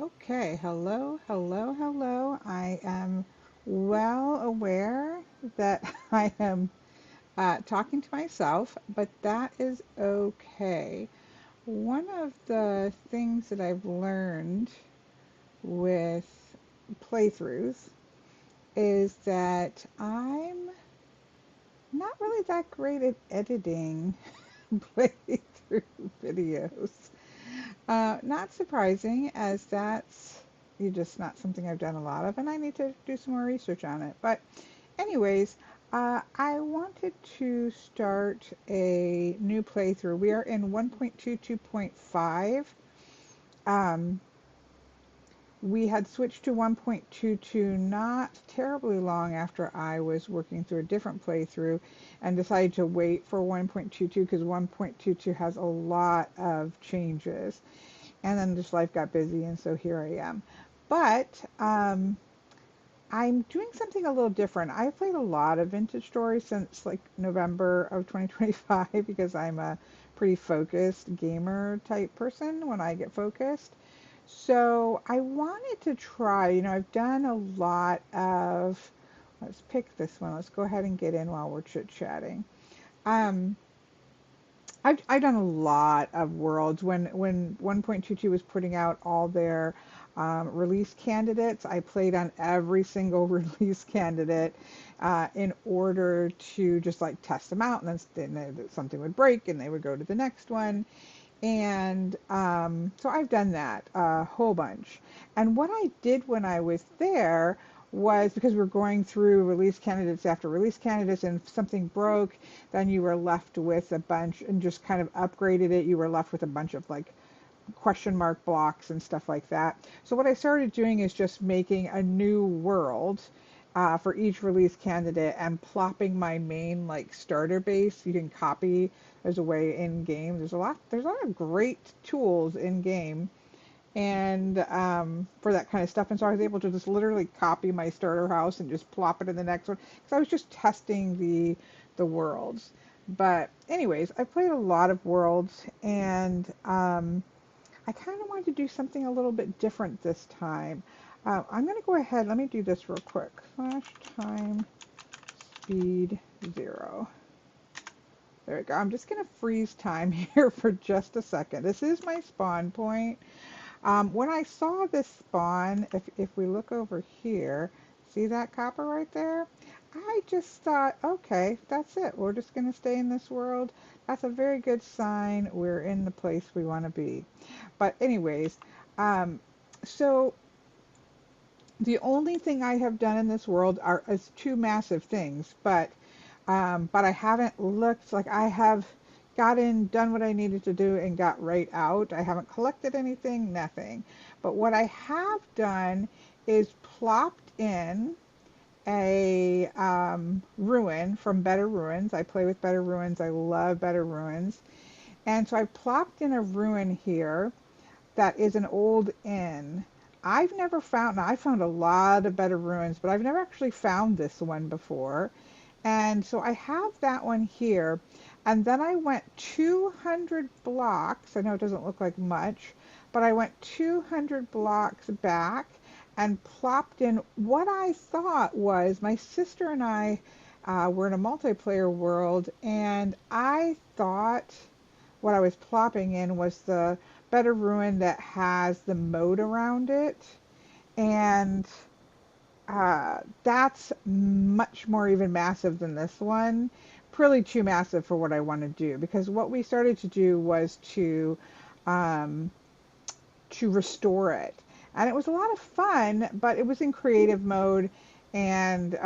Okay, hello, hello, hello. I am well aware that I am talking to myself, but that is okay. One of the things that I've learned with playthroughs is that I'm not really that great at editing playthrough videos. Not surprising, as that's just not something I've done a lot of, and I need to do some more research on it. But, anyways, I wanted to start a new playthrough. We are in 1.22.5. Um, we had switched to 1.22 not terribly long after I was working through a different playthrough and decided to wait for 1.22 because 1.22 has a lot of changes. And then just life got busy, and so here I am. But I'm doing something a little different. I've played a lot of Vintage Stories since like November of 2025 because I'm a pretty focused gamer type person when I get focused. So I wanted to try, I've done a lot of, let's pick this one. Let's go ahead and get in while we're chit-chatting. Um, I've done a lot of worlds. When 1.22 was putting out all their release candidates, I played on every single release candidate in order to just like test them out, and then something would break, and they would go to the next one. And so I've done that a whole bunch. And what I did when I was there was because we're going through release candidates after release candidates, and if something broke, then you were left with a bunch and just kind of upgraded it. You were left with a bunch of like question mark blocks and stuff like that. So what I started doing is just making a new world for each release candidate and plopping my main like starter base. You can copy. There's a way in game. There's a lot of great tools in game and for that kind of stuff. And so I was able to just literally copy my starter house and just plop it in the next one because I was just testing the worlds. But anyways, I played a lot of worlds, and I kind of wanted to do something a little bit different this time. I'm going to go ahead. Let me do this real quick. Slash time speed 0. There we go. I'm just going to freeze time here for just a second. This is my spawn point. When I saw this spawn, if we look over here, see that copper right there? I just thought, okay, that's it. We're just going to stay in this world. That's a very good sign. We're in the place we want to be. But anyways, um, so the only thing I have done in this world is two massive things, but I haven't looked like I have got in, done what I needed to do, and got right out. I haven't collected anything, nothing. But what I have done is plopped in a ruin from Better Ruins. I play with Better Ruins. I love Better Ruins. And so I plopped in a ruin here that is an old inn. I've never found, now I found a lot of Better Ruins, but I've never actually found this one before. And so I have that one here. And then I went 200 blocks. I know it doesn't look like much, but I went 200 blocks back and plopped in what I thought was my sister and I were in a multiplayer world, and I thought what I was plopping in was the Better Ruin that has the moat around it. And that's much more even massive than this one. Probably too massive for what I want to do, because what we started to do was um, to restore it, and it was a lot of fun. But it was in creative mode, and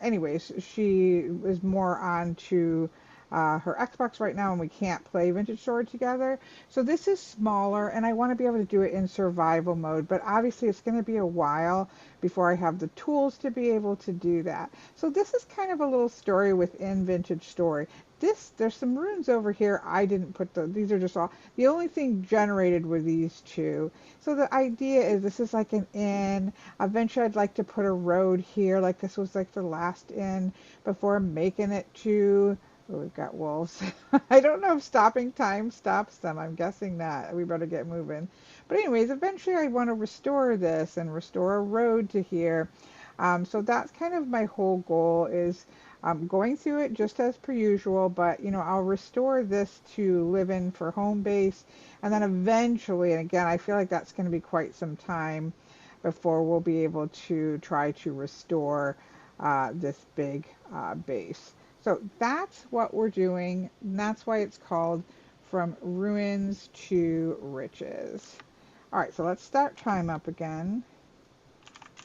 anyways, she was more on to her Xbox right now, and we can't play Vintage Story together. So this is smaller, and I want to be able to do it in survival mode. But obviously, it's going to be a while before I have the tools to be able to do that. So this is kind of a little story within Vintage Story. There's some runes over here. I didn't put these are just all, the only thing generated were these two. So the idea is this is like an inn. Eventually I'd like to put a road here, like this was like the last inn before making it to Oh, we've got wolves. I don't know if stopping time stops them. I'm guessing not. We better get moving. But anyways, eventually I want to restore this and restore a road to here. So that's kind of my whole goal is going through it just as per usual, but I'll restore this to live in for home base, and then eventually, and again, I feel like that's going to be quite some time before we'll be able to try to restore this big base. So that's what we're doing. And that's why it's called From Ruins to Riches. All right, so let's start time up again.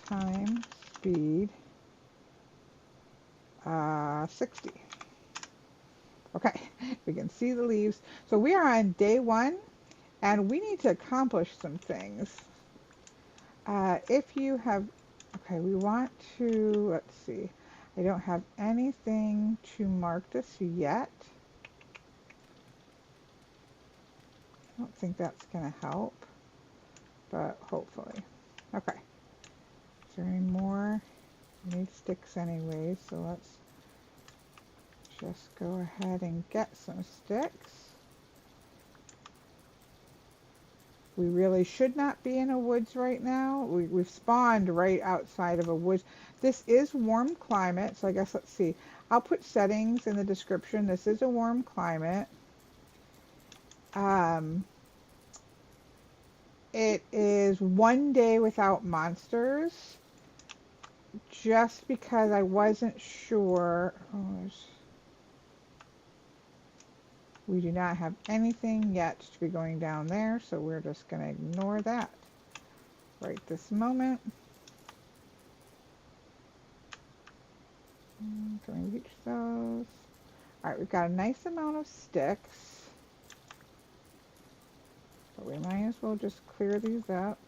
Time, speed, 60. Okay, we can see the leaves. So we are on day 1, and we need to accomplish some things. If you have, okay, we want to, let's see. I don't have anything to mark this yet. I don't think that's going to help, but hopefully. Okay. Is there any more? I need sticks anyway, so let's just go ahead and get some sticks. We really should not be in a woods right now. We've spawned right outside of a woods. This is warm climate, so I guess let's see. I'll put settings in the description. This is a warm climate. It is 1 day without monsters, just because I wasn't sure. Oh, we do not have anything yet to be going down there, so we're just going to ignore that right this moment. Can we reach those? Alright, we've got a nice amount of sticks. But we might as well just clear these up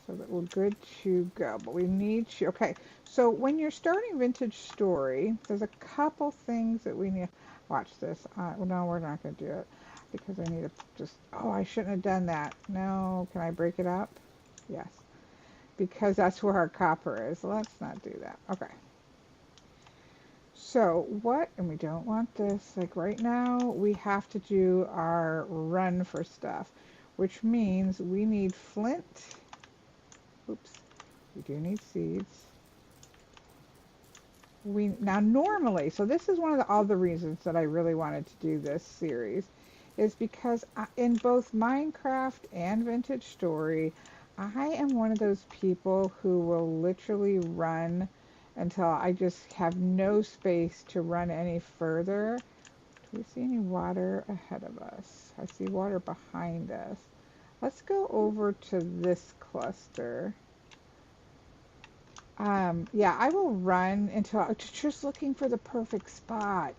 so that we're good to go. But we need to, okay, so when you're starting Vintage Story, there's a couple things that we need. Watch this. Well, no, we're not going to do it because I need to just, oh, I shouldn't have done that. No, can I break it up? Yes, because that's where our copper is. Let's not do that. Okay. So what, and we don't want this, like right now, we have to do our run for stuff, which means we need flint. Oops, we do need seeds. Now normally, so this is one of the other reasons that I really wanted to do this series, is because in both Minecraft and Vintage Story, I am one of those people who will literally run until I just have no space to run any further. Do we see any water ahead of us? I see water behind us. Let's go over to this cluster. Yeah, I will run until I'm just looking for the perfect spot.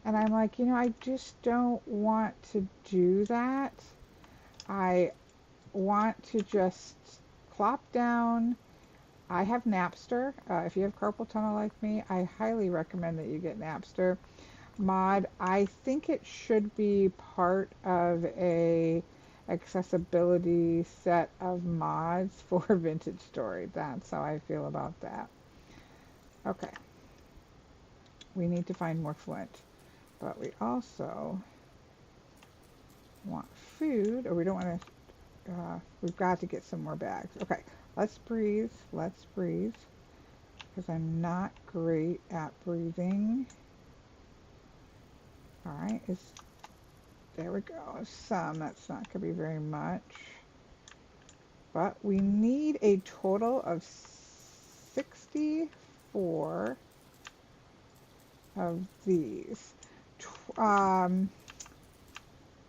And I'm like, I just don't want to do that. I want to just plop down. I have Napster. If you have carpal tunnel like me, I highly recommend that you get Napster mod. I think it should be part of a accessibility set of mods for Vintage Story. That's how I feel about that. Okay. We need to find more flint. But we also want food, or we don't want to, we've got to get some more bags. Okay, let's breathe, because I'm not great at breathing. Alright, there we go, some, that's not going to be very much. But we need a total of 64 of these.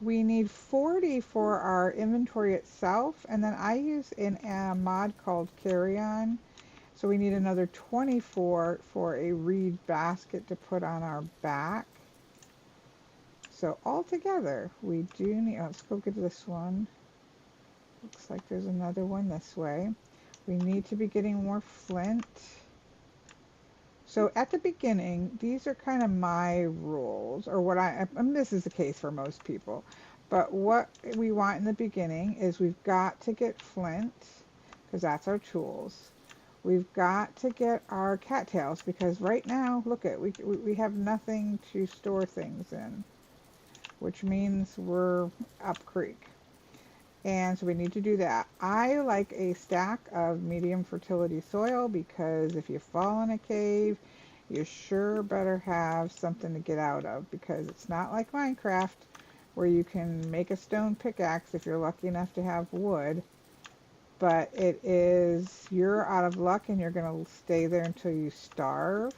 We need 40 for our inventory itself, and then I use a mod called Carry On. So we need another 24 for a reed basket to put on our back. So altogether, we do need, let's go get this one. Looks like there's another one this way. We need to be getting more flint. So at the beginning, these are kind of my rules, or what this is the case for most people. But what we want in the beginning is we've got to get flint, because that's our tools. we've got to get our cattails because right now, look at we have nothing to store things in, which means we're up creek. And so we need to do that. I like a stack of medium fertility soil because if you fall in a cave, you sure better have something to get out of because it's not like Minecraft where you can make a stone pickaxe if you're lucky enough to have wood. But it is, you're out of luck and you're going to stay there until you starve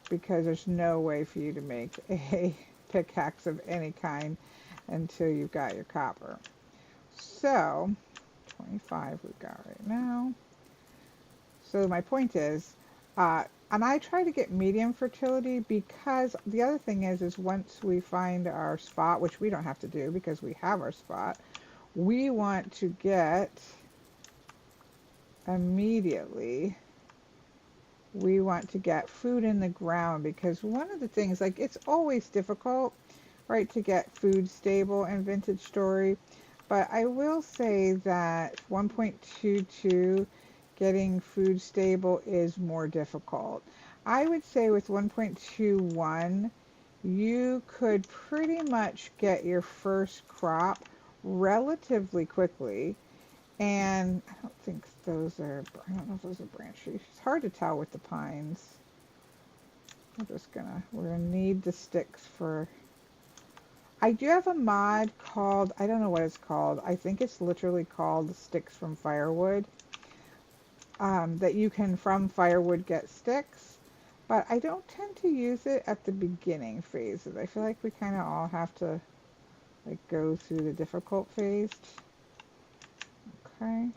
because there's no way for you to make a pickaxe of any kind until you've got your copper. So, 25 we've got right now. So my point is, and I try to get medium fertility because the other thing is once we find our spot, which we don't have to do because we have our spot, we want to get immediately, we want to get food in the ground because one of the things, like it's always difficult, right, to get food stable in Vintage Story. But I will say that 1.22 getting food stable is more difficult. I would say with 1.21 you could pretty much get your first crop relatively quickly. And I don't think those are, I don't know if those are branch trees. It's hard to tell with the pines. We're gonna need the sticks for, I do have a mod called, I don't know what it's called. I think it's literally called Sticks from Firewood. That you can from firewood get sticks. But I don't tend to use it at the beginning phases. I feel like we kind of all have to like go through the difficult phase. Okay.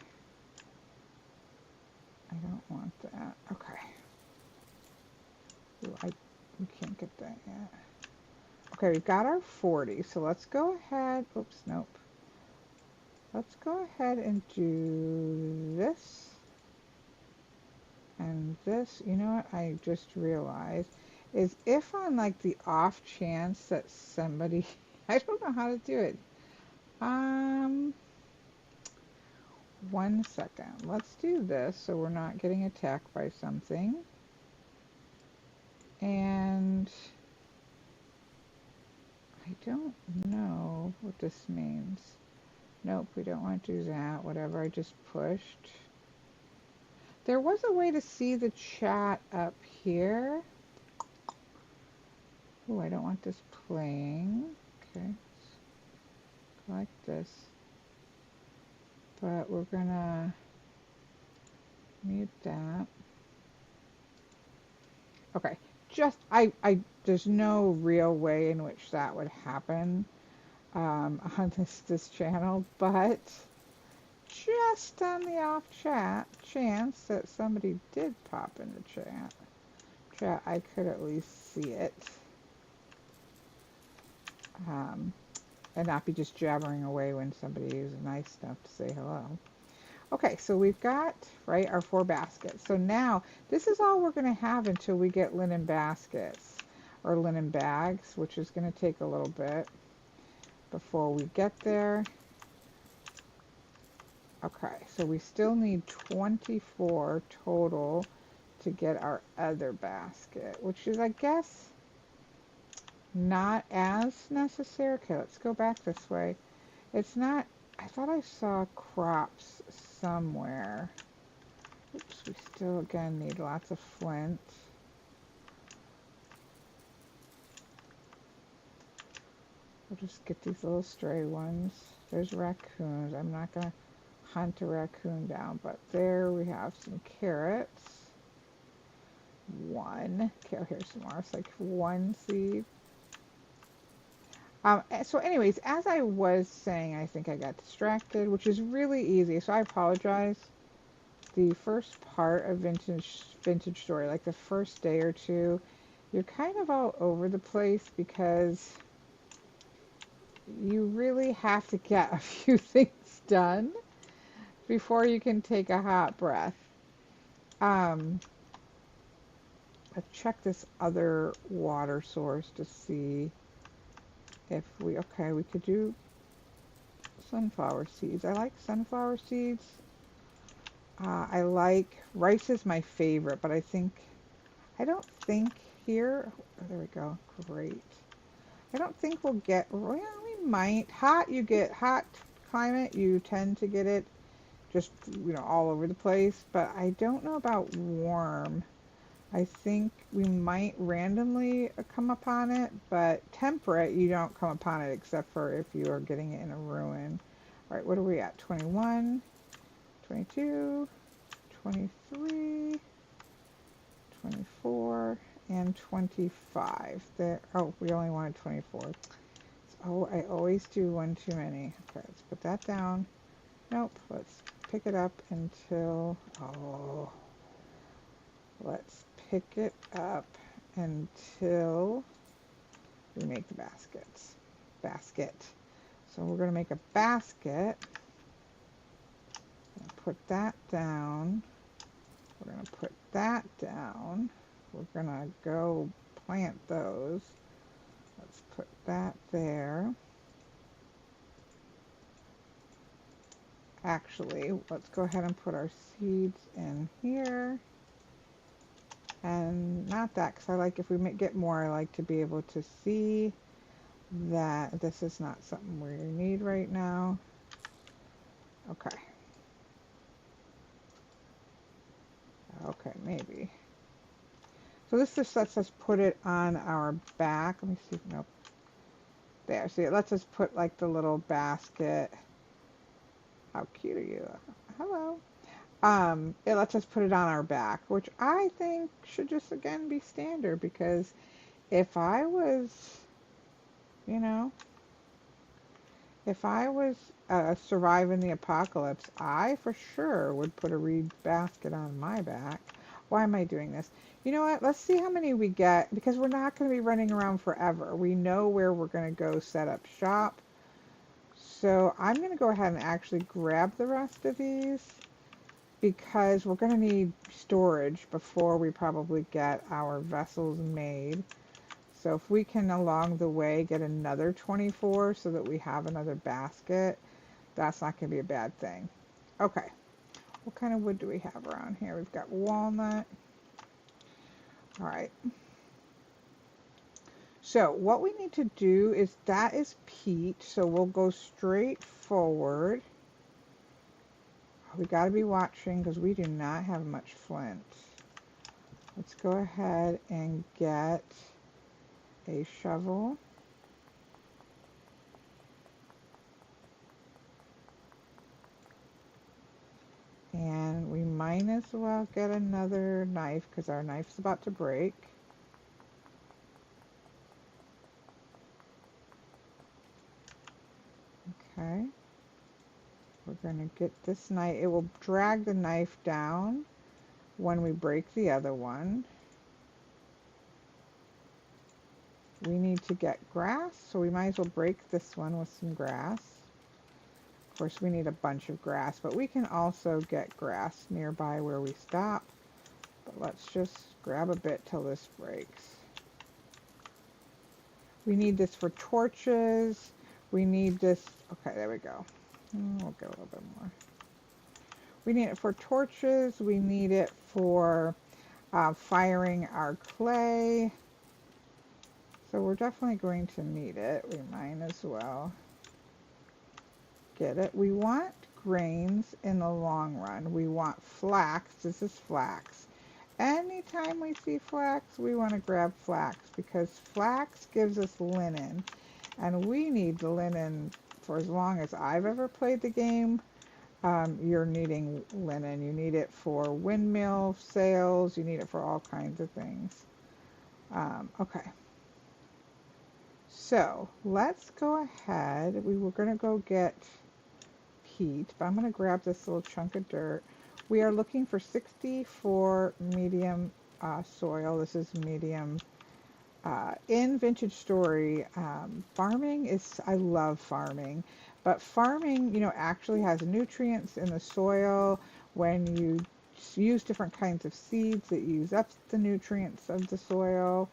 I don't want that. Okay. Ooh, we can't get that yet. Okay, we've got our 40, so let's go ahead. Oops, nope. Let's go ahead and do this. And this, you know what I just realized, is if on like the off chance that somebody, I don't know how to do it. 1 second. Let's do this so we're not getting attacked by something. And I don't know what this means. Nope, we don't want to do that. Whatever I just pushed. There was a way to see the chat up here. Oh, I don't want this playing. Okay. Like this. But we're gonna mute that. Okay. There's no real way in which that would happen on this channel, but just on the off chance that somebody did pop in the chat, I could at least see it, and not be just jabbering away when somebody is nice enough to say hello. Okay, so we've got, right, our 4 baskets. So now, this is all we're going to have until we get linen baskets, or linen bags, which is going to take a little bit before we get there. Okay, so we still need 24 total to get our other basket, which is, I guess, not as necessary. Okay, let's go back this way. It's not, I thought I saw crops somewhere. Oops, we still, again, need lots of flint. We'll just get these little stray ones. There's raccoons. I'm not going to hunt a raccoon down, but there we have some carrots. 1. Okay, here's some more. It's like 1 seed. So anyways, as I was saying, I think I got distracted, which is really easy, so I apologize. The first part of Vintage Story, like the first day or two, you're kind of all over the place because you really have to get a few things done before you can take a hot breath. Let's check this other water source to see if we could do sunflower seeds. I like sunflower seeds. I like, rice is my favorite, but I don't think here, oh, there we go, great. I don't think we'll get, well, we might. Hot, you get hot climate, you tend to get it just, all over the place, but I don't know about warm. I think we might randomly come upon it, but temperate, you don't come upon it except for if you are getting it in a ruin. All right, what are we at? 21, 22, 23, 24, and 25. There. Oh, we only wanted 24. Oh, I always do one too many. Okay, let's put that down. Nope, let's pick it up until, oh, let's pick it up until we make the baskets. Basket. So we're going to make a basket. Put that down. We're going to put that down. We're going to go plant those. Let's put that there. Actually, let's go ahead and put our seeds in here. And not that, because I like, if we get more, I like to be able to see that this is not something we need right now. Okay. Okay, maybe. So this just lets us put it on our back. Let me see. Nope. There. See, it lets us put like the little basket. How cute are you? Hello. It lets us put it on our back, which I think should just again be standard, because if I was, you know, if I was surviving the apocalypse, I for sure would put a reed basket on my back. Why am I doing this? You know what? Let's see how many we get, because we're not going to be running around forever. We know where we're going to go set up shop. So I'm going to go ahead and actually grab the rest of these, because we're going to need storage before we probably get our vessels made. So if we can along the way get another 24 so that we have another basket, that's not going to be a bad thing. Okay, what kind of wood do we have around here? We've got walnut. All right. So what we need to do is, that is peat, so we'll go straight forward. We got to be watching because we do not have much flint. Let's go ahead and get a shovel. And we might as well get another knife because our knife's about to break. Okay. We're going to get this knife. It will drag the knife down when we break the other one. We need to get grass, so we might as well break this one with some grass. Of course, we need a bunch of grass, but we can also get grass nearby where we stop. But let's just grab a bit till this breaks. We need this for torches. We need this. Okay, there we go. We'll get a little bit more. We need it for torches. We need it for firing our clay. So we're definitely going to need it. We might as well get it. We want grains in the long run. We want flax. This is flax. Anytime we see flax, we want to grab flax, because flax gives us linen. And we need the linen for as long as I've ever played the game. You're needing linen. You need it for windmill sails. You need it for all kinds of things. Okay. So let's go ahead. We were going to go get peat, but I'm going to grab this little chunk of dirt. We are looking for 60 for medium soil. This is medium. In Vintage Story, farming is, I love farming, but farming, actually has nutrients in the soil. When you use different kinds of seeds, it use up the nutrients of the soil,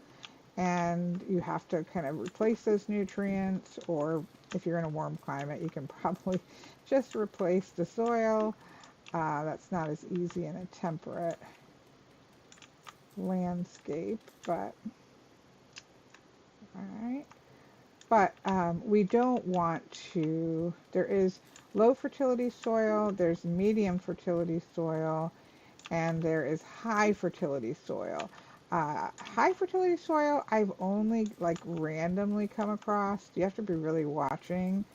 and you have to kind of replace those nutrients, or if you're in a warm climate, you can probably just replace the soil. That's not as easy in a temperate landscape, but all right. But we don't want to, there is low fertility soil, there's medium fertility soil, and there is high fertility soil. High fertility soil, I've only like randomly come across. You have to be really watching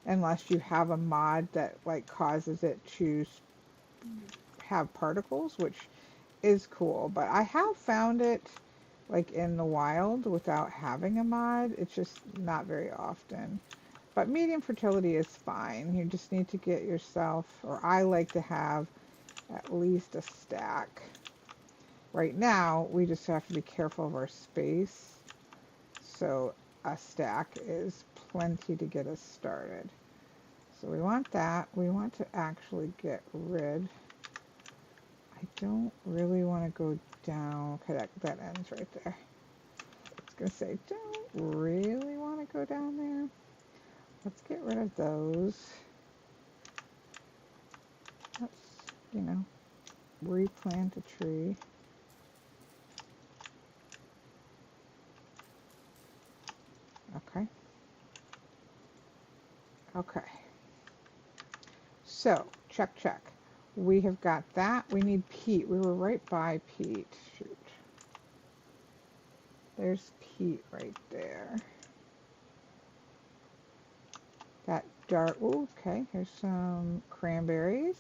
unless you have a mod that like causes it to have particles, which is cool. But I have found it like in the wild without having a mod. It's just not very often. But medium fertility is fine. You just need to get yourself, or I like to have at least a stack. Right now, we just have to be careful of our space. So a stack is plenty to get us started. So we want that. We want to actually get rid. I don't really want to go down. Okay, that ends right there. I was going to say, don't really want to go down there. Let's get rid of those. Let's, replant a tree. Okay. Okay. So, check. We have got that. We need peat. We were right by peat. Shoot. There's peat right there. That dark, ooh, okay, here's some cranberries.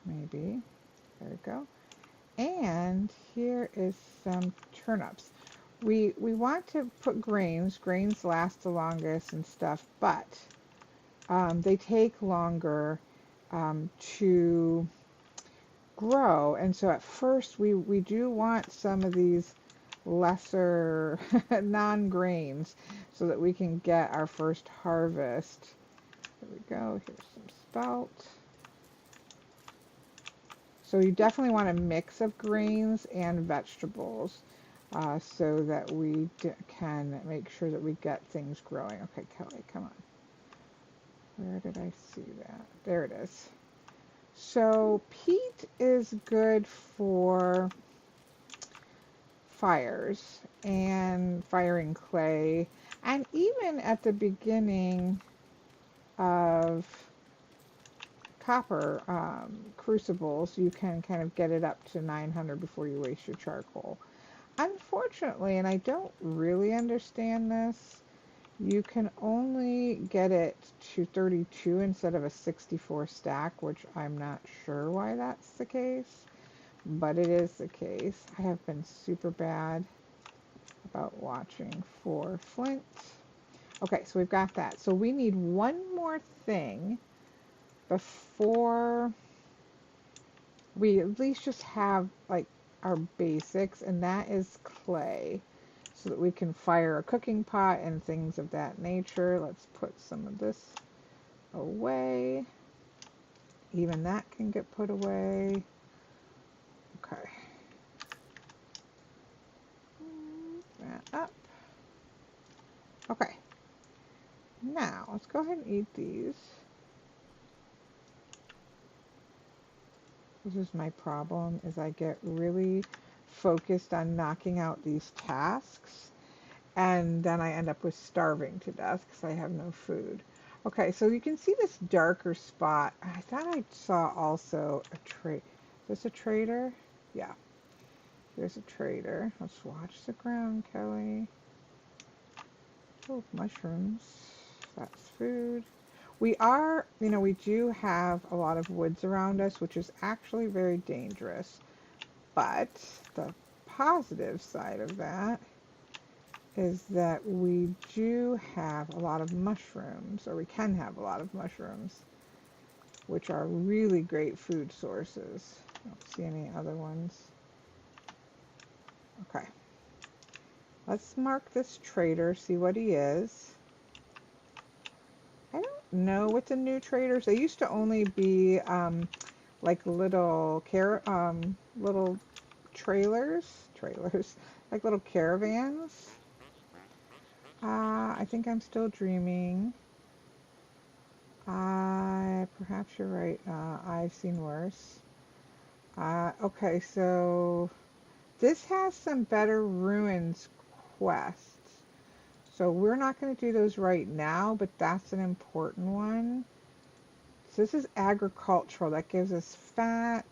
Maybe. There we go. And here is some turnips. We want to put grains. Grains last the longest and stuff, but they take longer to grow. And so at first we do want some of these lesser non-grains so that we can get our first harvest. There we go. Here's some spelt. So you definitely want a mix of grains and vegetables so that we can make sure that we get things growing. Okay, Kelly, come on. Where did I see that? There it is. So peat is good for fires and firing clay, and even at the beginning of copper crucibles, you can kind of get it up to 900 before you waste your charcoal. Unfortunately, and I don't really understand this, you can only get it to 32 instead of a 64 stack, which I'm not sure why that's the case, but it is the case. I have been super bad about watching for flint. Okay, so we've got that. So we need one more thing before we at least just have like our basics, and that is clay, so that we can fire a cooking pot and things of that nature. Let's put some of this away. Even that can get put away. Okay. Move that up. Okay. Now, let's go ahead and eat these. This is my problem, is I get really focused on knocking out these tasks, and then I end up with starving to death because I have no food. Okay, so you can see this darker spot. I thought I saw also a trade. Is this a trader? Yeah, here's a trader. Let's watch the ground, Kelly. Oh, mushrooms. That's food. We are, we do have a lot of woods around us, which is actually very dangerous. But the positive side of that is that we do have a lot of mushrooms, or we can have a lot of mushrooms, which are really great food sources. I don't see any other ones. Okay. Let's mark this trader, see what he is. I don't know what the new traders, they used to only be like little little trailers, like little caravans. I think I'm still dreaming. Perhaps you're right. I've seen worse. Okay, so this has some better ruins quests. So we're not going to do those right now, but that's an important one. So this is agricultural. That gives us fat,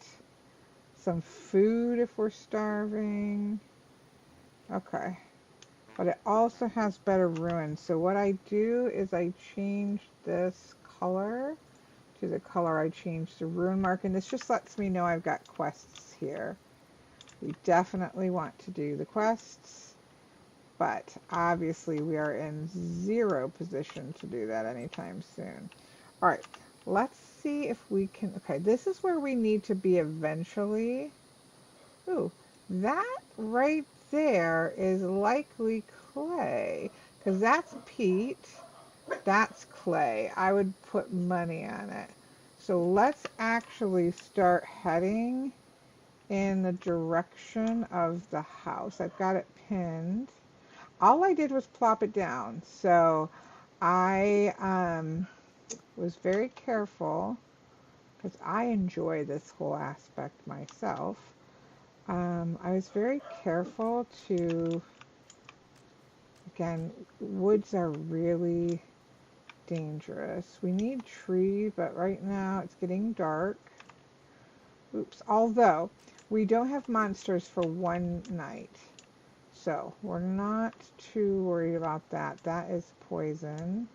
some food if we're starving. Okay. But it also has better ruins. So what I do is I change this color to the color I changed the rune mark. And this just lets me know I've got quests here. We definitely want to do the quests, but obviously we are in zero position to do that anytime soon. All right, let's see if we can, okay, this is where we need to be eventually. Ooh, that right there is likely clay, because that's peat, that's clay. I would put money on it. So let's actually start heading in the direction of the house. I've got it pinned. All I did was plop it down. So I was very careful because I enjoy this whole aspect myself. I was very careful to, again, woods are really dangerous. We need trees, but right now it's getting dark. Oops, although we don't have monsters for one night. So we're not too worried about that. That is poison.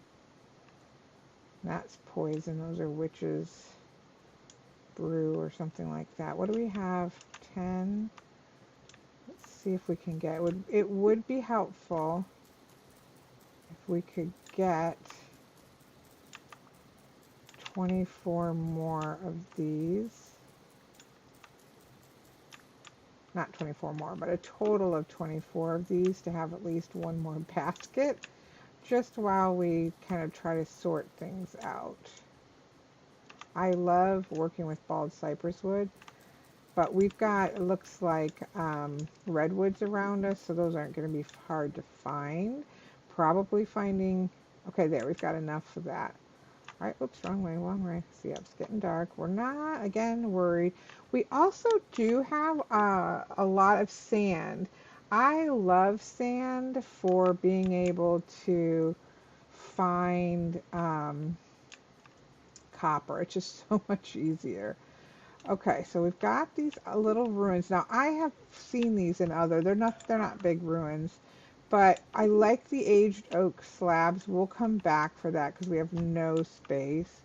That's poison. Those are witches' brew or something like that. What do we have? 10. Let's see if we can get it. Would be helpful if we could get 24 more of these. Not 24 more, but a total of 24 of these to have at least one more basket, just while we kind of try to sort things out. I love working with bald cypress wood, but we've got, it looks like, redwoods around us, so those aren't going to be hard to find. Probably finding, okay, there, we've got enough for that. All right, oops, wrong way, wrong way. See, it's getting dark. We're not, again, worried. We also do have a lot of sand. I love sand for being able to find copper. It's just so much easier. Okay, so we've got these little ruins. Now I have seen these in other. They're not big ruins, but I like the aged oak slabs. We'll come back for that because we have no space.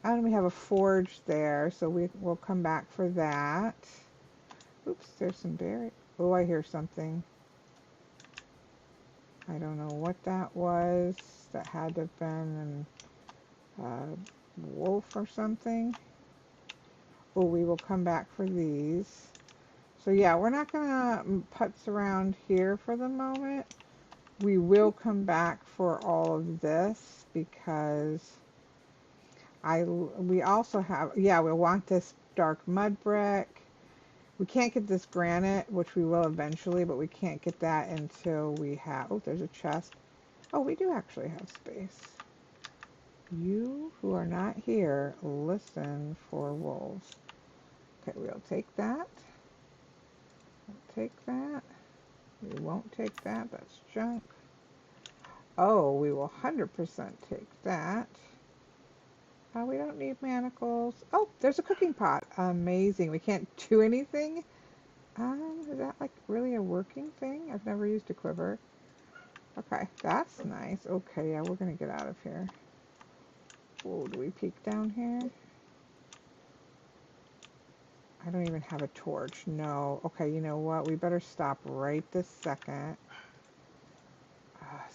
And we have a forge there, so we'll come back for that. Oops, there's some berry. Oh, I hear something. I don't know what that was. That had to have been a wolf or something. Oh, we will come back for these. So yeah, we're not gonna putz around here for the moment. We will come back for all of this because we also have, yeah, we want this dark mud brick. We can't get this granite, which we will eventually, but we can't get that until we have, oh, there's a chest. Oh, we do actually have space. You who are not here, listen for wolves. Okay, we'll take that. We'll take that. We won't take that. That's junk. Oh, we will 100% take that. We don't need manacles. Oh, there's a cooking pot. Amazing. We can't do anything. Is that like really a working thing? I've never used a quiver. Okay, that's nice. Okay, yeah, we're gonna get out of here. Oh, do we peek down here? I don't even have a torch. No. Okay, you know what? We better stop right this second.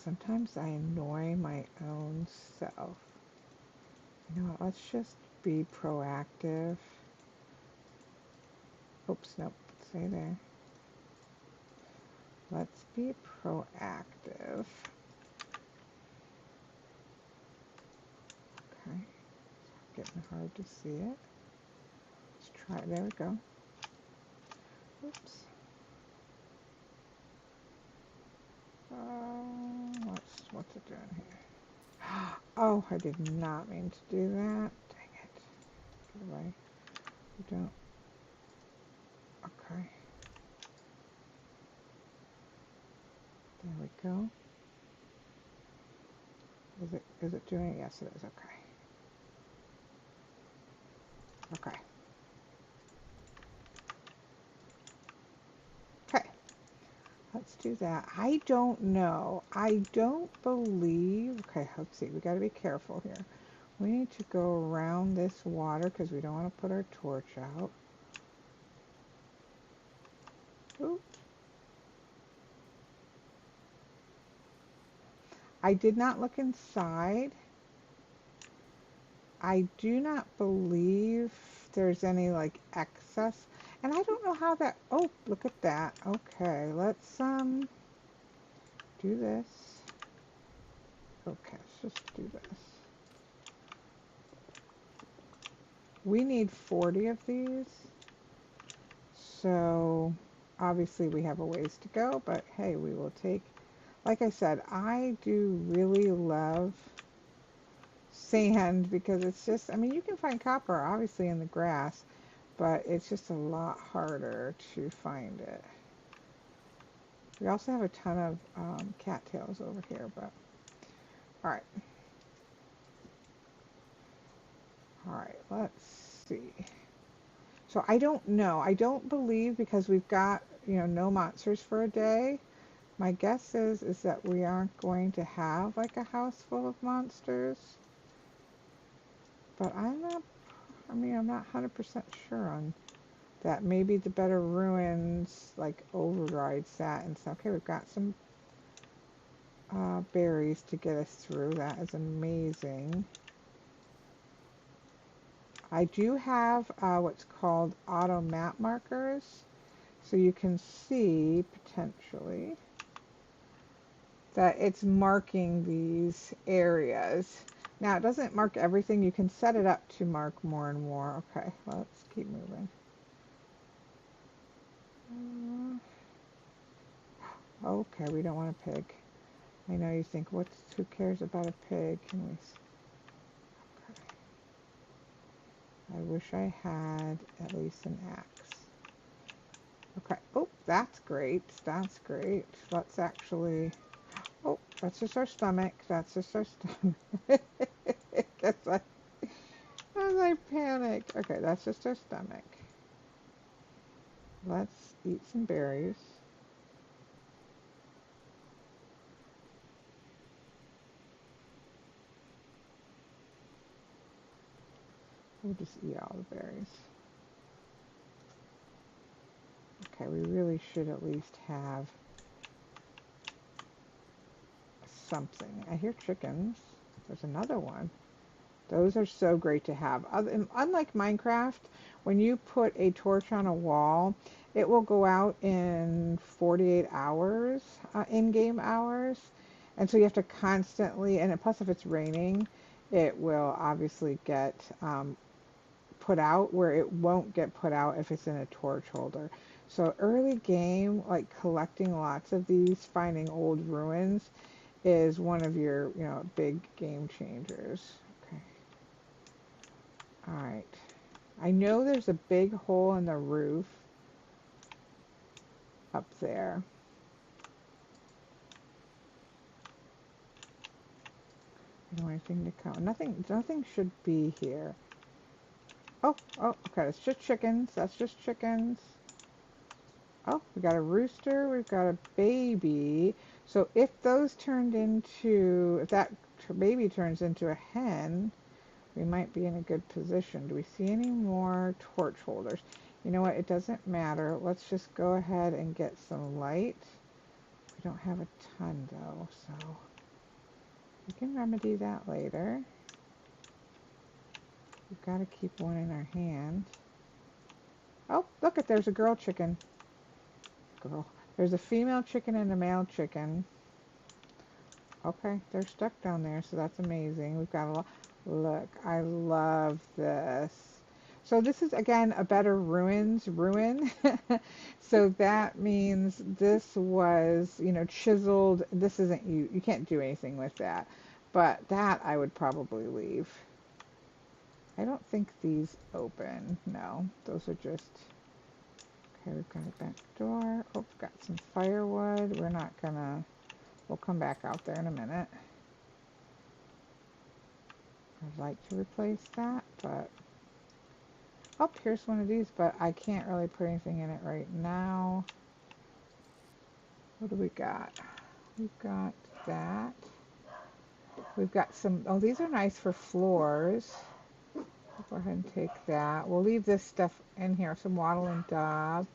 Sometimes I annoy my own self. You know what? Let's just be proactive. Oops, nope. Stay there. Let's be proactive. Okay. Getting hard to see it. Let's try. There we go. Oops. What's it doing here? Oh, I did not mean to do that. Dang it. Get away. You don't. Okay. There we go. Is it doing it? Yes, it is. Okay. Okay. Okay. Let's do that. I don't know. I don't believe. Okay, let's see. We got to be careful here. We need to go around this water because we don't want to put our torch out. Ooh. I did not look inside. I do not believe there's any like excess. And I don't know how that, oh, look at that. Okay, let's do this. Okay, let's just do this. We need 40 of these. So obviously we have a ways to go, but hey, we will take, like I said, I do really love sand because it's just, I mean, you can find copper obviously in the grass, but it's just a lot harder to find it. We also have a ton of cattails over here, but all right. All right, let's see. So I don't know. I don't believe because we've got, no monsters for a day. My guess is that we aren't going to have like a house full of monsters. But I'm not, I mean, I'm not 100% sure on that. Maybe the Better Ruins like overrides that and stuff. Okay, we've got some berries to get us through. That is amazing. I do have what's called auto map markers, so you can see potentially that it's marking these areas. Now it doesn't mark everything. You can set it up to mark more and more. Okay, let's keep moving. Okay, we don't want a pig. I know you think, who cares about a pig? Can we? Okay. I wish I had at least an axe. Okay. Oh, that's great. That's great. Let's actually. Oh, that's just our stomach. That's just our stomach. As I panic. Okay, that's just our stomach. Let's eat some berries. We'll just eat all the berries. Okay, we really should at least have something. I hear chickens. There's another one. Those are so great to have. Unlike Minecraft, when you put a torch on a wall, it will go out in 48 hours, in-game hours. And so you have to constantly, and plus if it's raining, it will obviously get put out where it won't get put out if it's in a torch holder. So early game, like collecting lots of these, finding old ruins is one of your, big game changers. Okay. All right. I know there's a big hole in the roof up there. I don't want anything to come. Nothing should be here. Oh, okay. It's just chickens. That's just chickens. Oh, we got a rooster. We've got a baby. So if that baby turns into a hen, we might be in a good position. Do we see any more torch holders? You know what? It doesn't matter. Let's just go ahead and get some light. We don't have a ton though, so we can remedy that later. We've got to keep one in our hand. Oh, look it, there's a girl chicken. There's a female chicken and a male chicken. Okay, they're stuck down there, so that's amazing. We've got a lot. Look, I love this. So this is, again, a Better Ruins ruin. So that means this was, chiseled. This isn't, you can't do anything with that. But that I would probably leave. I don't think these open. No, those are just... Okay, we've got a back door. Oh, we've got some firewood. We're not gonna... We'll come back out there in a minute. I'd like to replace that, but... Oh, here's one of these, but I can't really put anything in it right now. What do we got? We've got that. We've got some... Oh, these are nice for floors. We'll go ahead and take that. We'll leave this stuff in here. Some wattle and daub.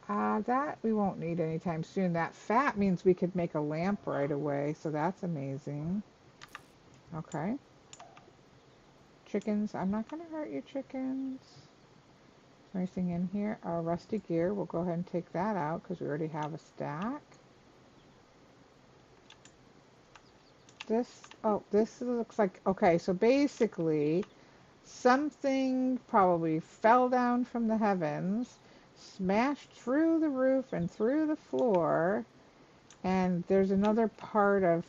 That we won't need anytime soon. That fat means we could make a lamp right away, so that's amazing. Okay. Chickens. I'm not going to hurt you, chickens. Is there anything in here? Our rusty gear. We'll go ahead and take that out because we already have a stack. This looks like... Okay, so basically something probably fell down from the heavens, smashed through the roof and through the floor, and there's another part of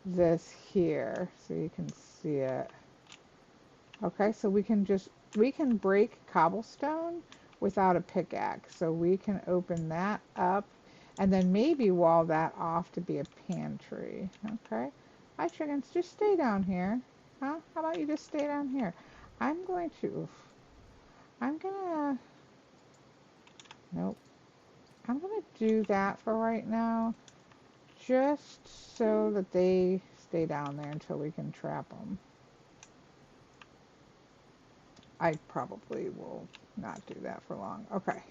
this here, so you can see it. Okay, so we can break cobblestone without a pickaxe, so we can open that up and then maybe wall that off to be a pantry. Okay, hi chickens, just stay down here. Huh? How about you just stay down here? I'm going to... Oof. I'm gonna... Nope. I'm gonna do that for right now, just so that they stay down there until we can trap them. I probably will not do that for long. Okay.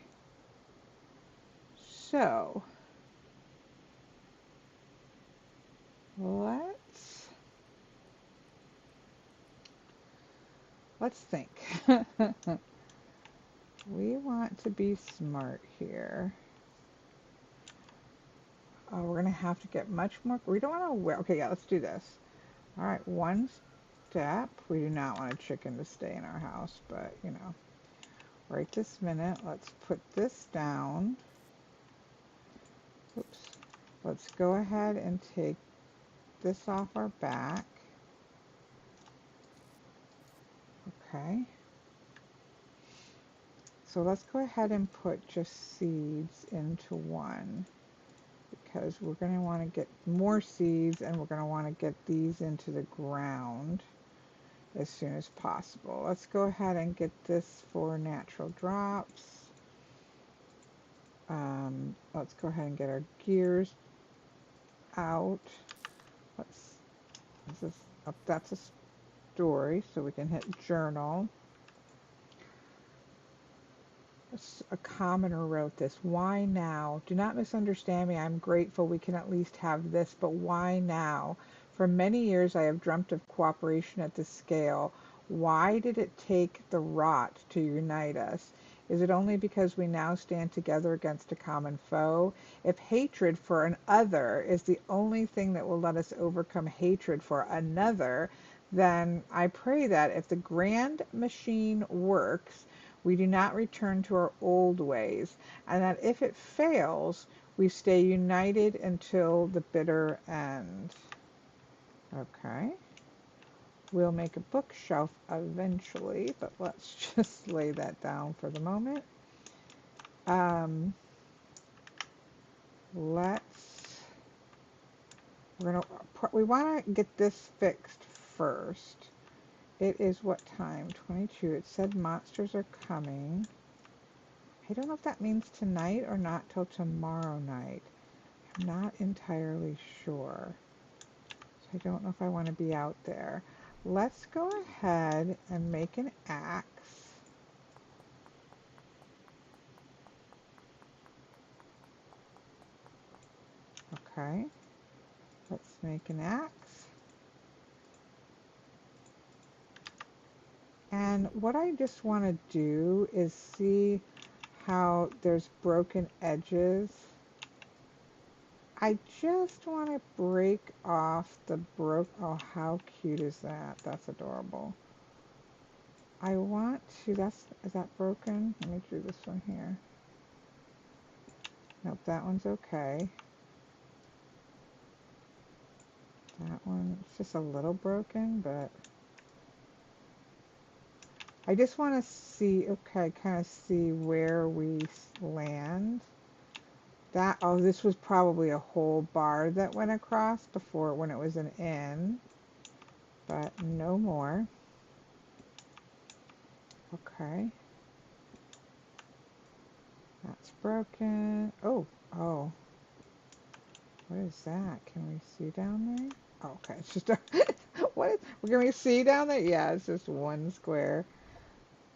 So, let's think. We want to be smart here. We're going to have to get much more. We don't want to wear. Okay, yeah, let's do this. All right, one step. We do not want a chicken to stay in our house, but, you know, right this minute, let's put this down. Oops. Let's go ahead and take this off our back. Okay. So let's go ahead and put just seeds into one, because we're going to want to get more seeds, and we're going to want to get these into the ground as soon as possible. Let's go ahead and get this for natural drops. Let's go ahead and get our gears out. That's a story, so we can hit journal. A commenter wrote this. Why now? Do not misunderstand me. I'm grateful we can at least have this, but why now? For many years I have dreamt of cooperation at this scale. Why did it take the rot to unite us? Is it only because we now stand together against a common foe? If hatred for an other is the only thing that will let us overcome hatred for another, then I pray that if the grand machine works, we do not return to our old ways, and that if it fails, we stay united until the bitter end. Okay. We'll make a bookshelf eventually, but let's just lay that down for the moment. We want to get this fixed first. It is what time? 22. It said monsters are coming. I don't know if that means tonight or not till tomorrow night. I'm not entirely sure. So I don't know if I want to be out there. Let's go ahead and make an axe. Okay. Let's make an axe. And what I just want to do is see how there's broken edges. I just want to break off the oh, how cute is that? That's adorable. I want to, is that broken? Let me do this one here. Nope, that one's okay. That one, it's just a little broken, but I just want to see, okay, kind of see where we land. That, oh, this was probably a whole bar that went across before when it was an N, but no more. Okay. That's broken. Oh, oh. What is that? Can we see down there? Oh, okay, it's just a, what is, can we see down there? Yeah, it's just one square.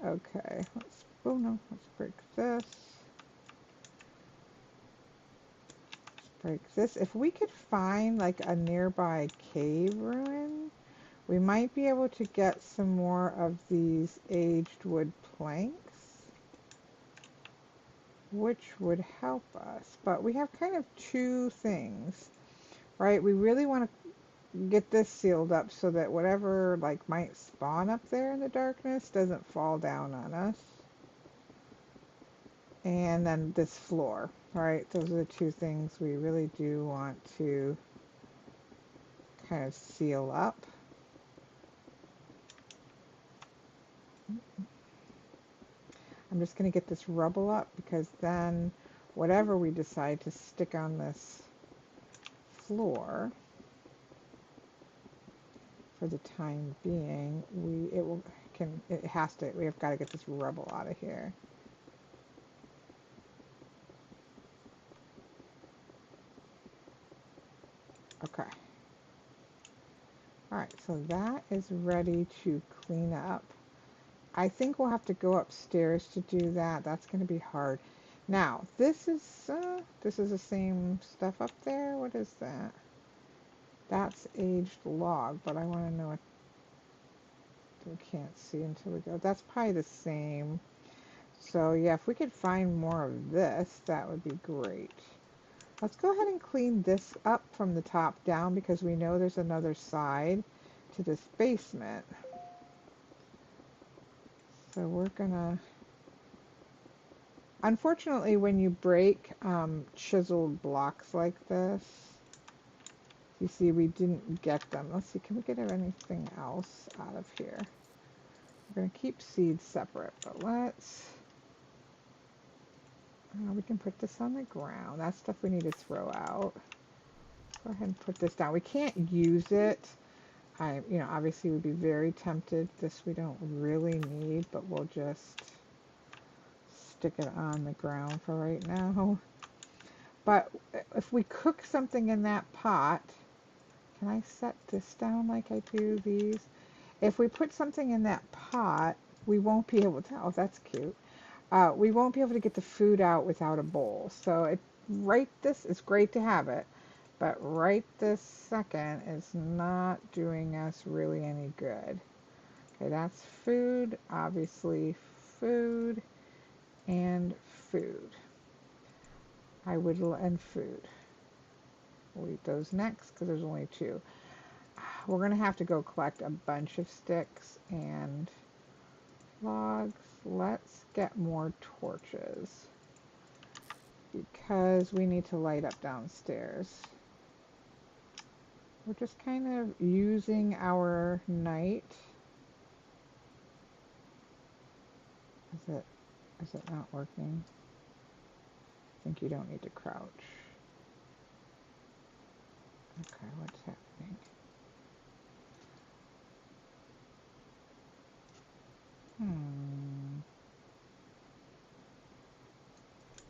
Okay, let's, oh no, let's break this. Break this. If we could find like a nearby cave ruin, we might be able to get some more of these aged wood planks, which would help us. But we have kind of two things, right? We really want to get this sealed up so that whatever like might spawn up there in the darkness doesn't fall down on us. And then this floor, right? Those are the two things we really do want to kind of seal up. I'm just going to get this rubble up because then whatever we decide to stick on this floor for the time being, we have got to get this rubble out of here. Okay. All right, so that is ready to clean up. I think we'll have to go upstairs to do that. That's going to be hard. Now, this is the same stuff up there. What is that? That's aged log, but I want to know what we can't see until we go. That's probably the same. So yeah, if we could find more of this, that would be great. Let's go ahead and clean this up from the top down because we know there's another side to this basement. So we're gonna, unfortunately, when you break chiseled blocks like this, you see we didn't get them. Let's see, can we get anything else out of here? We're gonna keep seeds separate, but let's, we can put this on the ground. That's stuff we need to throw out. Go ahead and put this down. We can't use it. Obviously we'd be very tempted. This we don't really need, but we'll just stick it on the ground for right now. But if we cook something in that pot, can I set this down like I do these? If we put something in that pot, we won't be able to, oh, that's cute. We won't be able to get the food out without a bowl. So it's great to have it, but right this second is not doing us really any good. Okay, that's food, obviously food, and food. And food. We'll eat those next because there's only two. We're going to have to go collect a bunch of sticks and logs. Let's get more torches because we need to light up downstairs. We're just kind of using our night. Is it not working? I think you don't need to crouch. Okay, what's happening?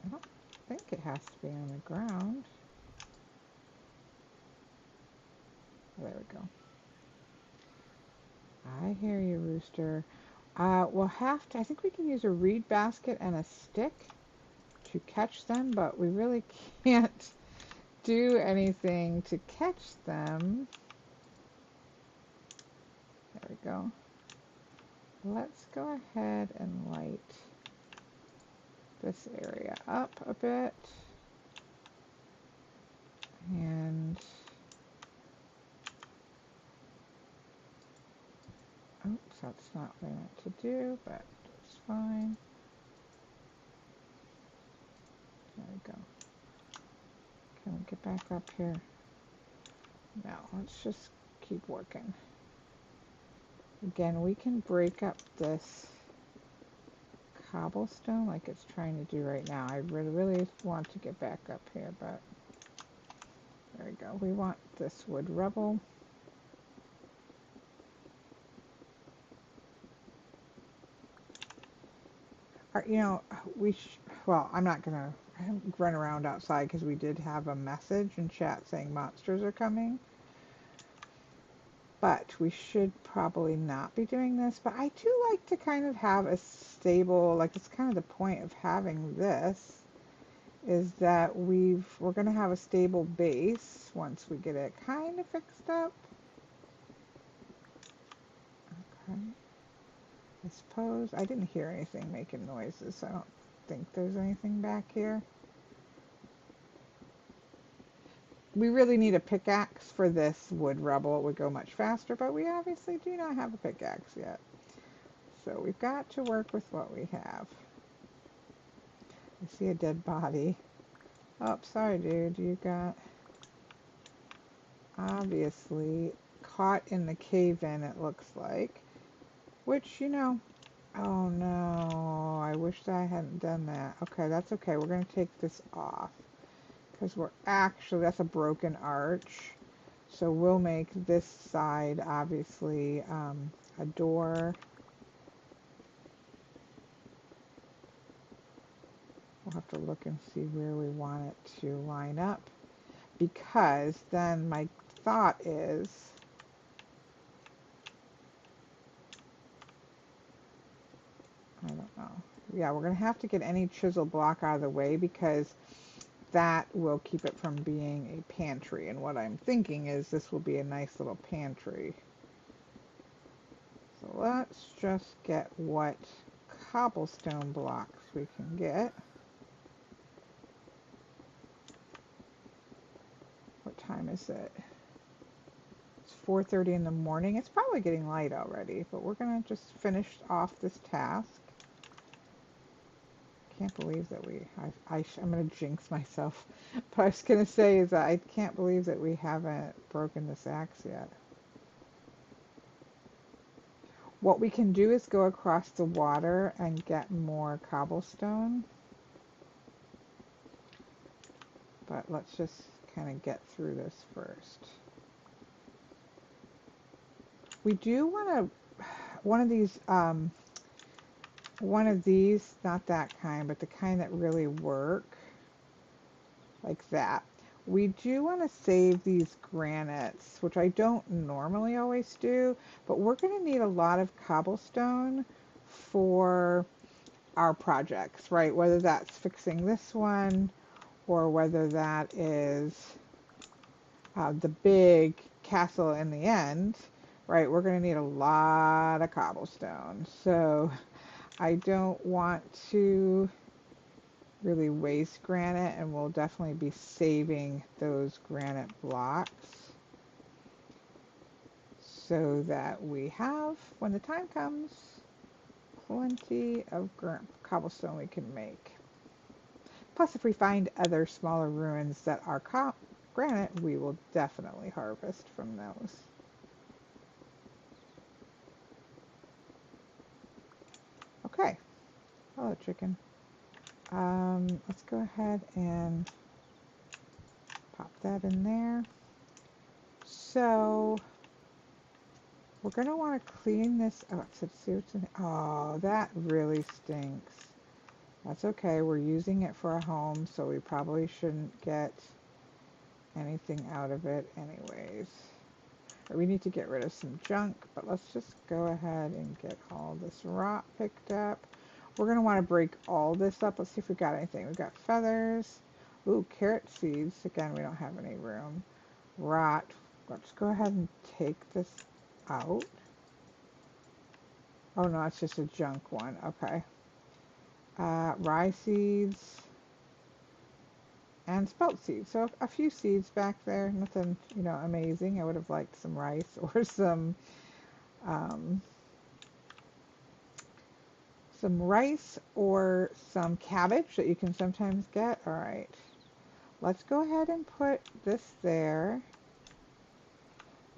I don't think it has to be on the ground. Oh, there we go. I hear you, Rooster. We'll have to, I think we can use a reed basket and a stick to catch them, but we really can't do anything to catch them. There we go. Let's go ahead and light this area up a bit. And oops, that's not what I meant to do, but it's fine. There we go. Can we get back up here? Now let's just keep working. Again, we can break up this cobblestone like it's trying to do right now. I really want to get back up here, but there we go. We want this wood rubble. You know, well, I'm not going to run around outside because we did have a message in chat saying monsters are coming. But we should probably not be doing this. But I do like to kind of have a stable, like it's kind of the point of having this, is that we're going to have a stable base once we get it kind of fixed up. Okay. I suppose I didn't hear anything making noises, so I don't think there's anything back here. We really need a pickaxe for this wood rubble. It would go much faster, but we obviously do not have a pickaxe yet. So we've got to work with what we have. I see a dead body. Oh, sorry, dude. You got obviously caught in the cave-in, it looks like. Which, you know, oh no, I wish I hadn't done that. Okay, that's okay. We're going to take this off. Because that's a broken arch. So we'll make this side, obviously, a door. We'll have to look and see where we want it to line up. Because then my thought is, I don't know. Yeah, we're going to have to get any chisel block out of the way because that will keep it from being a pantry. And what I'm thinking is this will be a nice little pantry. So let's just get what cobblestone blocks we can get. What time is it? It's 4:30 in the morning. It's probably getting light already, but we're going to just finish off this task. Can't believe that I'm going to jinx myself. But I was going to say is that I can't believe that we haven't broken this axe yet. What we can do is go across the water and get more cobblestone. But let's just kind of get through this first. We do want to, one of these, not that kind, but the kind that really work, like that. We do want to save these granites, which I don't normally always do, but we're going to need a lot of cobblestone for our projects, right? Whether that's fixing this one or whether that is the big castle in the end, right? We're going to need a lot of cobblestone. So I don't want to really waste granite, and we'll definitely be saving those granite blocks so that we have, when the time comes, plenty of cobblestone we can make. Plus, if we find other smaller ruins that are granite, we will definitely harvest from those. Okay. Hello, chicken. Let's go ahead and pop that in there. So we're going to want to clean this up. So see what's in. Oh, that really stinks. That's okay. We're using it for a home, so we probably shouldn't get anything out of it anyways. We need to get rid of some junk, but let's just go ahead and get all this rot picked up. We're going to want to break all this up. Let's see if we got anything. We've got feathers. Ooh, carrot seeds. Again, we don't have any room. Rot. Let's go ahead and take this out. Oh no, it's just a junk one. Okay. Rye seeds and spelt seeds. So a few seeds back there. Nothing, you know, amazing. I would have liked some rice or some rice or some cabbage that you can sometimes get. All right. Let's go ahead and put this there.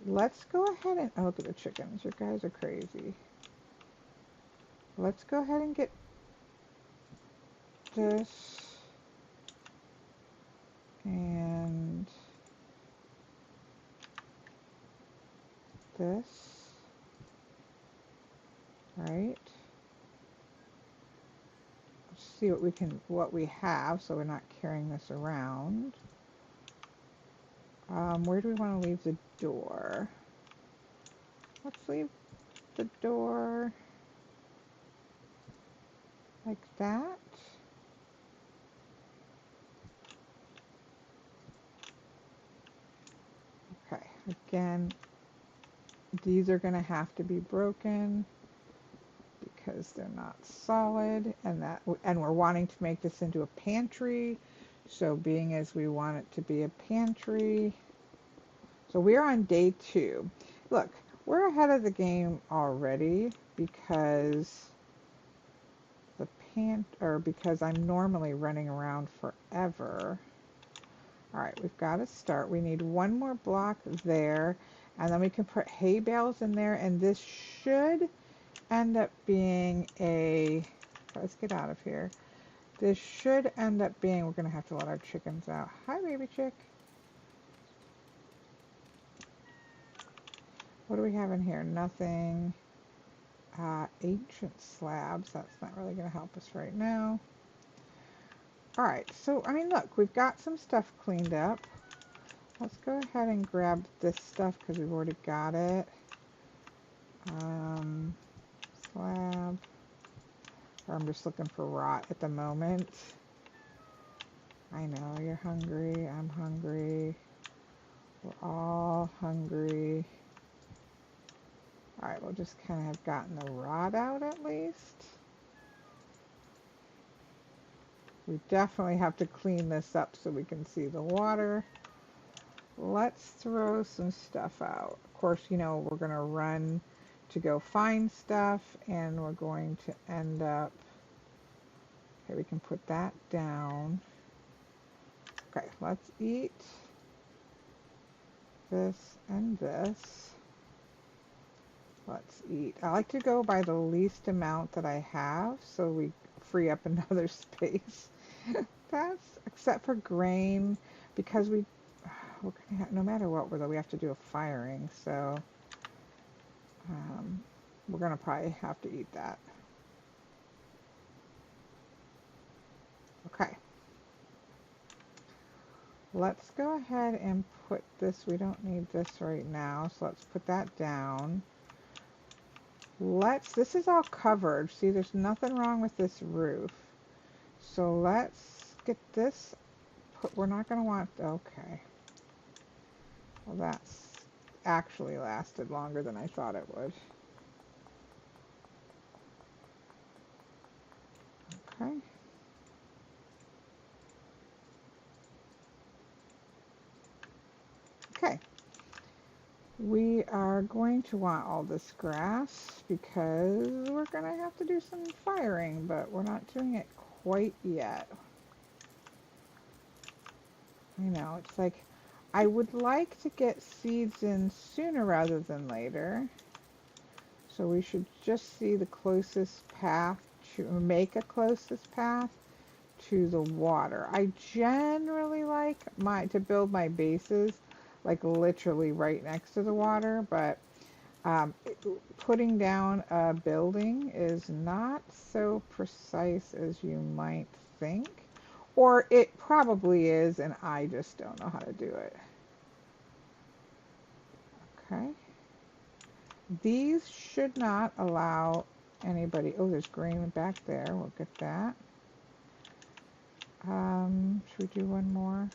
let's go ahead and, oh, look at the chickens. You guys are crazy. Let's go ahead and get this and this, right? Let's see what we have, so we're not carrying this around. Where do we want to leave the door? Let's leave the door like that. Okay, again, these are going to have to be broken because they're not solid, and we're wanting to make this into a pantry. So being as we want it to be a pantry, so we're on day 2. Look, we're ahead of the game already because because I'm normally running around forever. All right, we've got to start. We need one more block there, and then we can put hay bales in there, and this should end up being let's get out of here. This should end up being, we're going to have to let our chickens out. Hi, baby chick. What do we have in here? Nothing. Ancient slabs. That's not really going to help us right now. All right, so, I mean, look, we've got some stuff cleaned up. Let's go ahead and grab this stuff because we've already got it. Slab. Or I'm just looking for rot at the moment. I know, you're hungry. I'm hungry. We're all hungry. All right, we'll just kind of have gotten the rot out at least. We definitely have to clean this up so we can see the water. Let's throw some stuff out. Of course, you know, we're going to run to go find stuff, and we're going to end up, okay, we can put that down. Okay, let's eat this and this. Let's eat. I like to go by the least amount that I have so we free up another space. That's, except for grain, because we're gonna have, no matter what, we have to do a firing, so we're gonna probably have to eat that. Okay. Let's go ahead and put this, we don't need this right now, so let's put that down. This is all covered. See, there's nothing wrong with this roof. So let's get this, we're not going to want, okay. Well, that's actually lasted longer than I thought it would. Okay. Okay. We are going to want all this grass because we're going to have to do some firing, but we're not doing it quite yet. I know, it's like, I would like to get seeds in sooner rather than later. So we should just see the closest path make a closest path to the water. I generally like to build my bases like literally right next to the water, but putting down a building is not so precise as you might think. Or it probably is, and I just don't know how to do it. Okay. These should not allow anybody. Oh, there's grain back there. We'll get that. Should we do one more?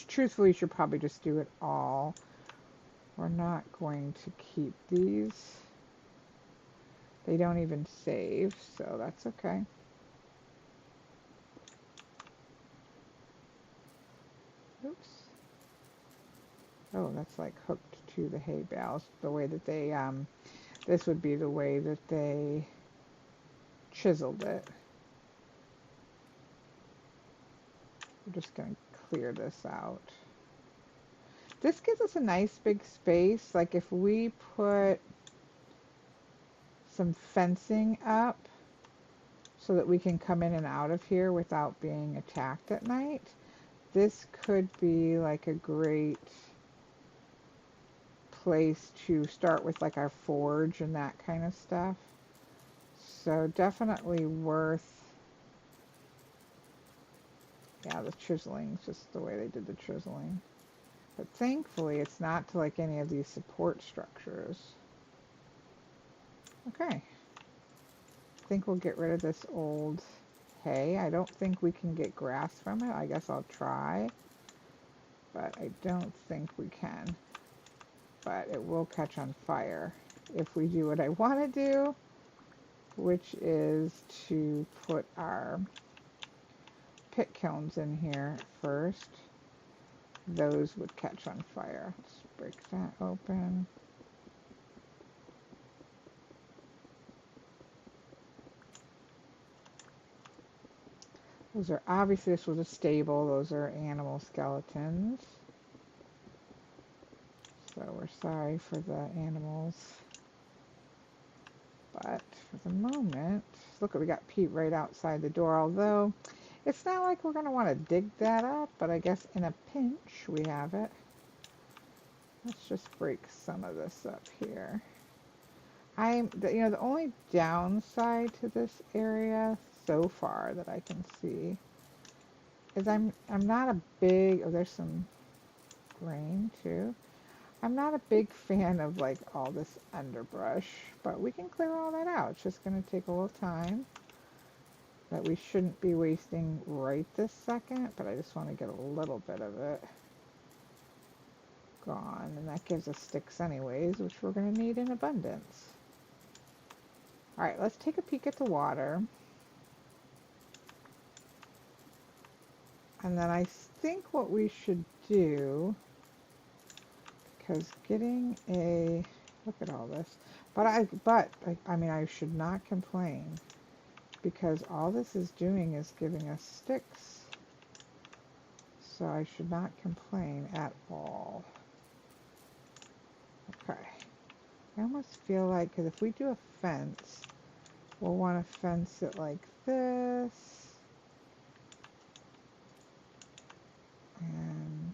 Truthfully, should probably just do it all. We're not going to keep these. They don't even save, so that's okay. Oops. Oh, that's like hooked to the hay bales. The way that they, this would be the way that they chiseled it. We're just going to clear this out. This gives us a nice big space. Like if we put some fencing up so that we can come in and out of here without being attacked at night, this could be like a great place to start with, like our forge and that kind of stuff. So definitely worth, yeah, the chiseling, just the way they did the chiseling. But thankfully it's not to like any of these support structures. Okay, I think we'll get rid of this old hay. I don't think we can get grass from it. I guess I'll try, but I don't think we can. But it will catch on fire if we do what I want to do, which is to put our pit kilns in here first. Those would catch on fire. Let's break that open. Those are, obviously this was a stable, those are animal skeletons. So we're sorry for the animals. But for the moment, look, we got Pete right outside the door, although it's not like we're going to want to dig that up, but I guess in a pinch we have it. Let's just break some of this up here. The only downside to this area so far that I can see is I'm not a big, oh, there's some grain too. I'm not a big fan of like all this underbrush, but we can clear all that out. It's just going to take a little time that we shouldn't be wasting right this second, but I just want to get a little bit of it gone, and that gives us sticks anyways, which we're going to need in abundance. All right, let's take a peek at the water. And then I think what we should do, because getting a, look at all this, I mean, I should not complain, because all this is doing is giving us sticks. So I should not complain at all. Okay. I almost feel like, because if we do a fence, we'll want to fence it like this. And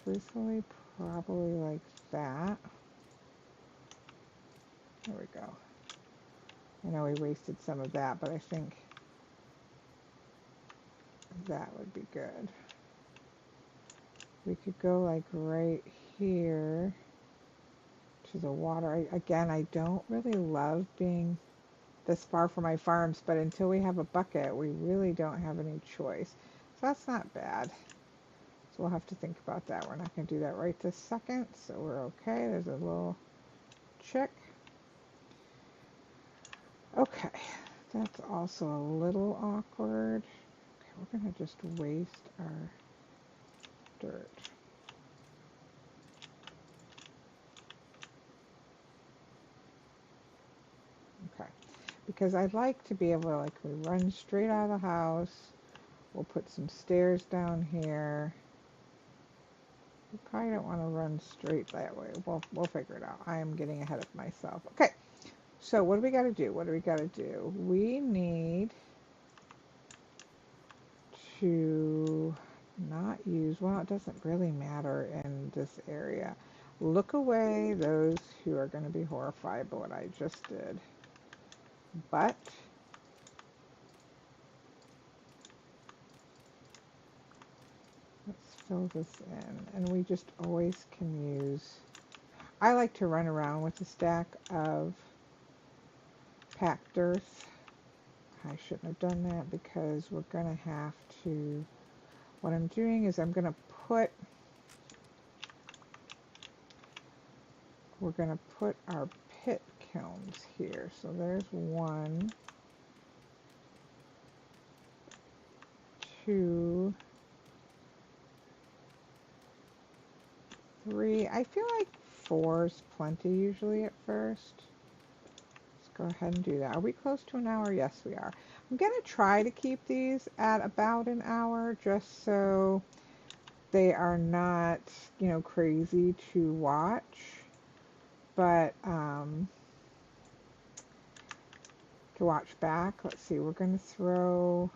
truthfully, probably like that. There we go. I know we wasted some of that, but I think that would be good. We could go like right here to the water. Again, I don't really love being this far from my farms, but until we have a bucket, we really don't have any choice. So that's not bad. So we'll have to think about that. We're not going to do that right this second, so we're okay. There's a little chick. Okay, that's also a little awkward. Okay, we're going to just waste our dirt. Okay, because I'd like to be able to, like, we run straight out of the house. We'll put some stairs down here. We probably don't want to run straight that way. We'll figure it out. I am getting ahead of myself. Okay, so what do we got to do? What do we got to do? We need to not use, well, it doesn't really matter in this area. Look away, those who are going to be horrified by what I just did. But let's fill this in, and we just always can use, I like to run around with a stack of packed earth. I shouldn't have done that because we're going to have to, what I'm doing is I'm going to put, we're going to put our pit kilns here. So there's 1, 2, 3. I feel like 4 is plenty usually at first. Let's go ahead and do that. Are we close to an hour? Yes, we are. I'm going to try to keep these at about an hour just so They are not, crazy to watch, but to watch back. Let's see, we're going to throw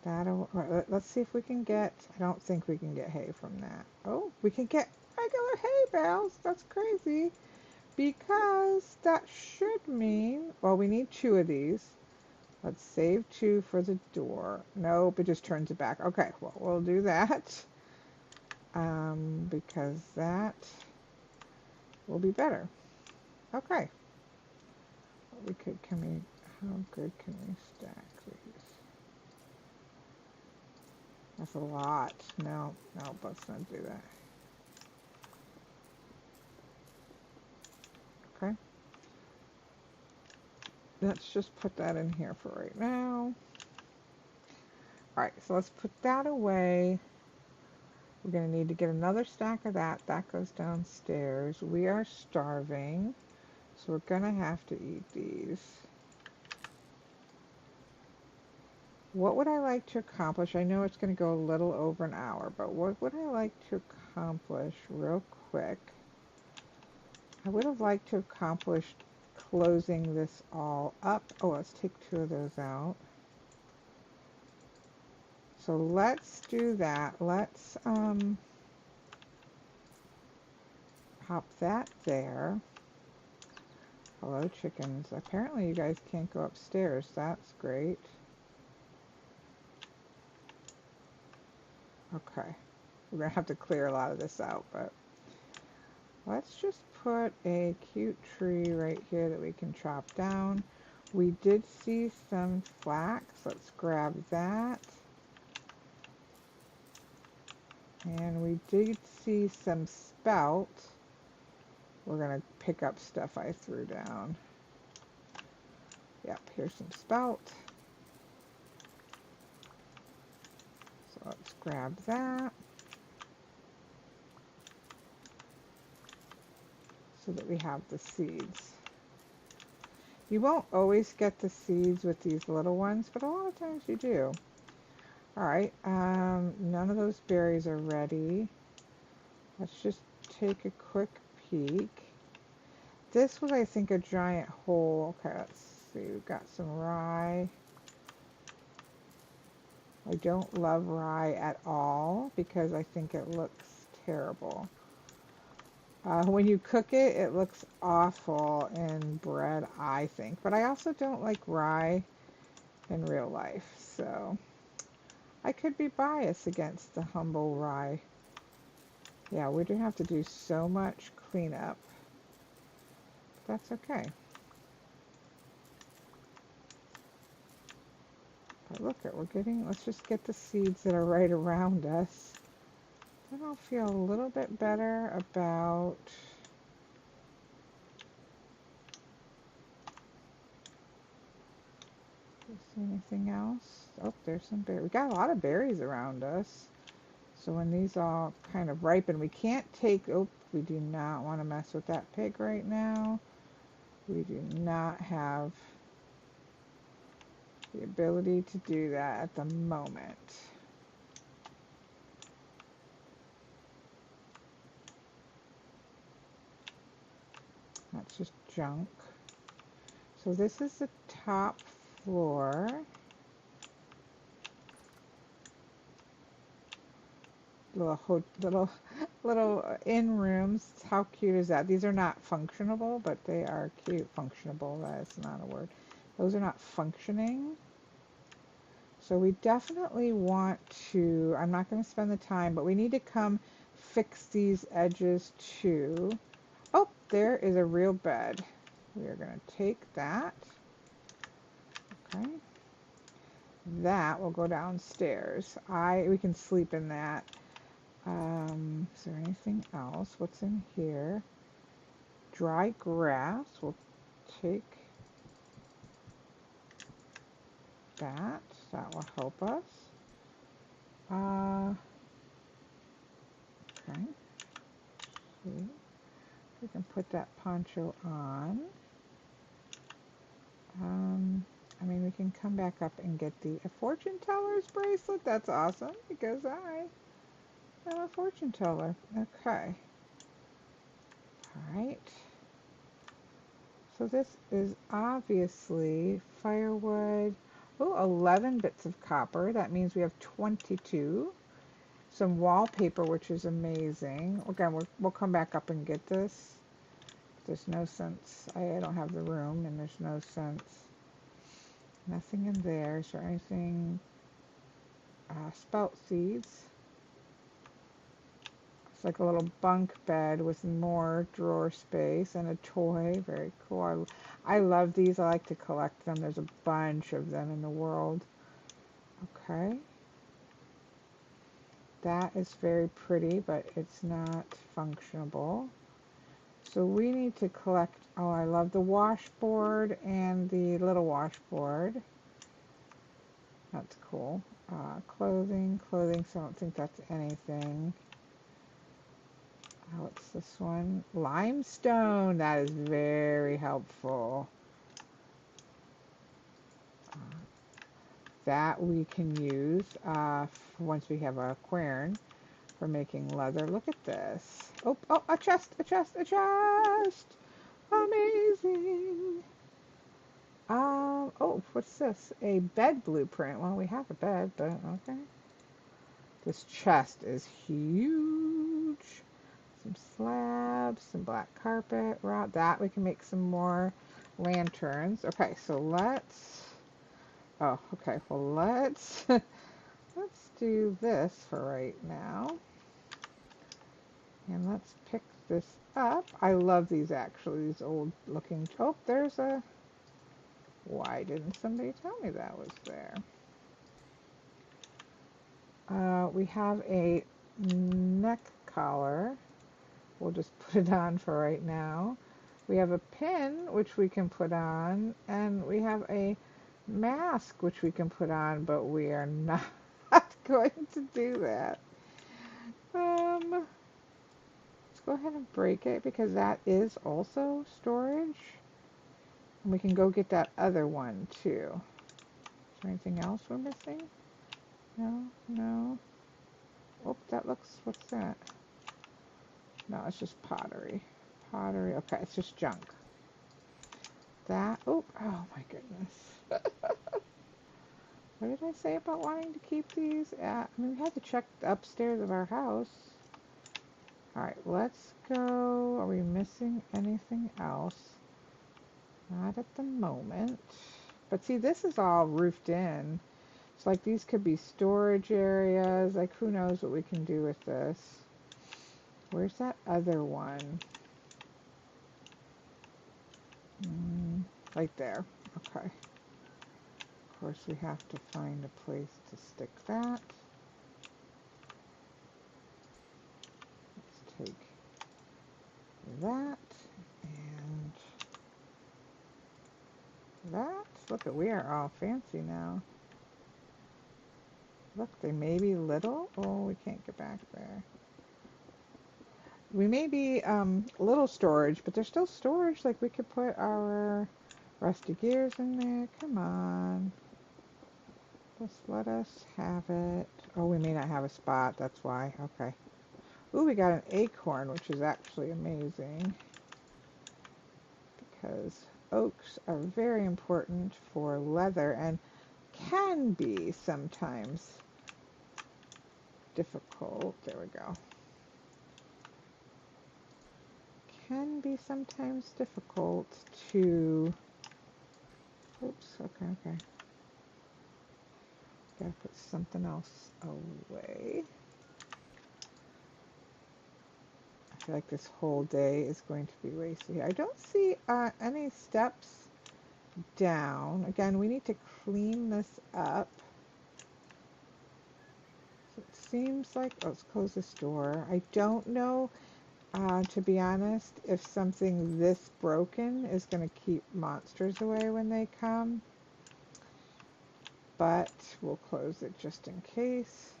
that away. Let's see if we can get, I don't think we can get hay from that. Oh, we can get regular hay bales. That's crazy. Because that should mean, well, we need 2 of these. Let's save 2 for the door. Nope, it just turns it back. Okay, well, we'll do that. Because that will be better. Okay. How good can we stack these? That's a lot. No, let's not do that. Okay. Let's just put that in here for right now. Alright, so let's put that away. We're going to need to get another stack of that. That goes downstairs. We are starving, so we're going to have to eat these. What would I like to accomplish? I know it's going to go a little over an hour, but what would I like to accomplish real quick? I would have liked to accomplish closing this all up. Oh, let's take 2 of those out. So let's do that. Let's pop that there. Hello, chickens. Apparently you guys can't go upstairs. That's great. Okay. We're going to have to clear a lot of this out, but let's just put a cute tree right here that we can chop down. We did see some flax. Let's grab that. And we did see some spelt. We're going to pick up stuff I threw down. Yep, here's some spelt. So let's grab that. So that we have the seeds. You won't always get the seeds with these little ones, but a lot of times you do. Alright, none of those berries are ready. Let's just take a quick peek. This was, I think, a giant hole. Okay, let's see. We've got some rye. I don't love rye at all because I think it looks terrible. When you cook it, it looks awful in bread, I think. But I also don't like rye in real life, so I could be biased against the humble rye. Yeah, we do have to do so much cleanup. That's okay. But look at, let's just get the seeds that are right around us. Then I'll feel a little bit better about anything else. Oh, there's some berries. We got a lot of berries around us. So when these all kind of ripen, we can't take, oh, we do not want to mess with that pig right now. We do not have the ability to do that at the moment. That's just junk. So this is the top floor. Little in rooms. How cute is that? These are not functionable, but they are cute. Functionable, that's not a word. Those are not functioning. So we definitely want to, I'm not going to spend the time, but we need to come fix these edges too. Oh, there is a real bed. We are going to take that. Okay. That will go downstairs. We can sleep in that. Is there anything else? What's in here? Dry grass. We'll take that. That will help us. Okay. See. We can put that poncho on. I mean, we can come back up and get the a fortune teller's bracelet. That's awesome because I am a fortune teller. Okay. All right. So this is obviously firewood. Oh, 11 bits of copper. That means we have 22. Some wallpaper, which is amazing. Again, we'll come back up and get this. There's no sense. I don't have the room, and there's no sense. Nothing in there. Is there anything? Spelt seeds. It's like a little bunk bed with more drawer space and a toy. Very cool. I love these. I like to collect them. There's a bunch of them in the world. Okay. That is very pretty, but it's not functionable. So we need to collect, oh, I love the washboard and the little washboard. That's cool. Clothing, so I don't think that's anything. What's this one? Limestone. That is very helpful. That we can use once we have a quern for making leather. Look at this. Oh, a chest, a chest, a chest. Amazing. Oh, what's this? A bed blueprint. Well, we have a bed, but okay. This chest is huge. Some slabs, some black carpet, that we can make some more lanterns. Okay, so let's, oh, okay, well let's, let's do this for right now. And let's pick this up. I love these actually, these old looking, oh, there's a, why didn't somebody tell me that was there? We have a neck collar. We'll just put it on for right now. We have a pin, which we can put on, and we have a mask, which we can put on, but we are not going to do that. Let's go ahead and break it, because that is also storage. And we can go get that other one, too. Is there anything else we're missing? No, no. Oh, that looks, what's that? No, it's just pottery. Pottery, okay, it's just junk. That, oh my goodness. What did I say about wanting to keep these? I mean, we had to check the upstairs of our house. Alright, let's go. Are we missing anything else? Not at the moment. But see, this is all roofed in. It's like these could be storage areas. Like, who knows what we can do with this. Where's that other one? Right there. Okay. Of course, we have to find a place to stick that. Let's take that and that. Look at, we are all fancy now. Look, they may be little. Oh, we can't get back there. We may be little storage, but there's still storage. Like, we could put our rusty gears in there. Come on. Just let us have it. Oh, we may not have a spot. That's why. Okay. Ooh, we got an acorn, which is actually amazing. Because oaks are very important for leather and can be sometimes difficult. There we go. Can be sometimes difficult to, oops, okay. Gotta put something else away. I feel like this whole day is going to be wasted here. I don't see any steps down. Again, we need to clean this up. So it seems like, oh, let's close this door. I don't know, to be honest, if something this broken is going to keep monsters away when they come. But we'll close it just in case.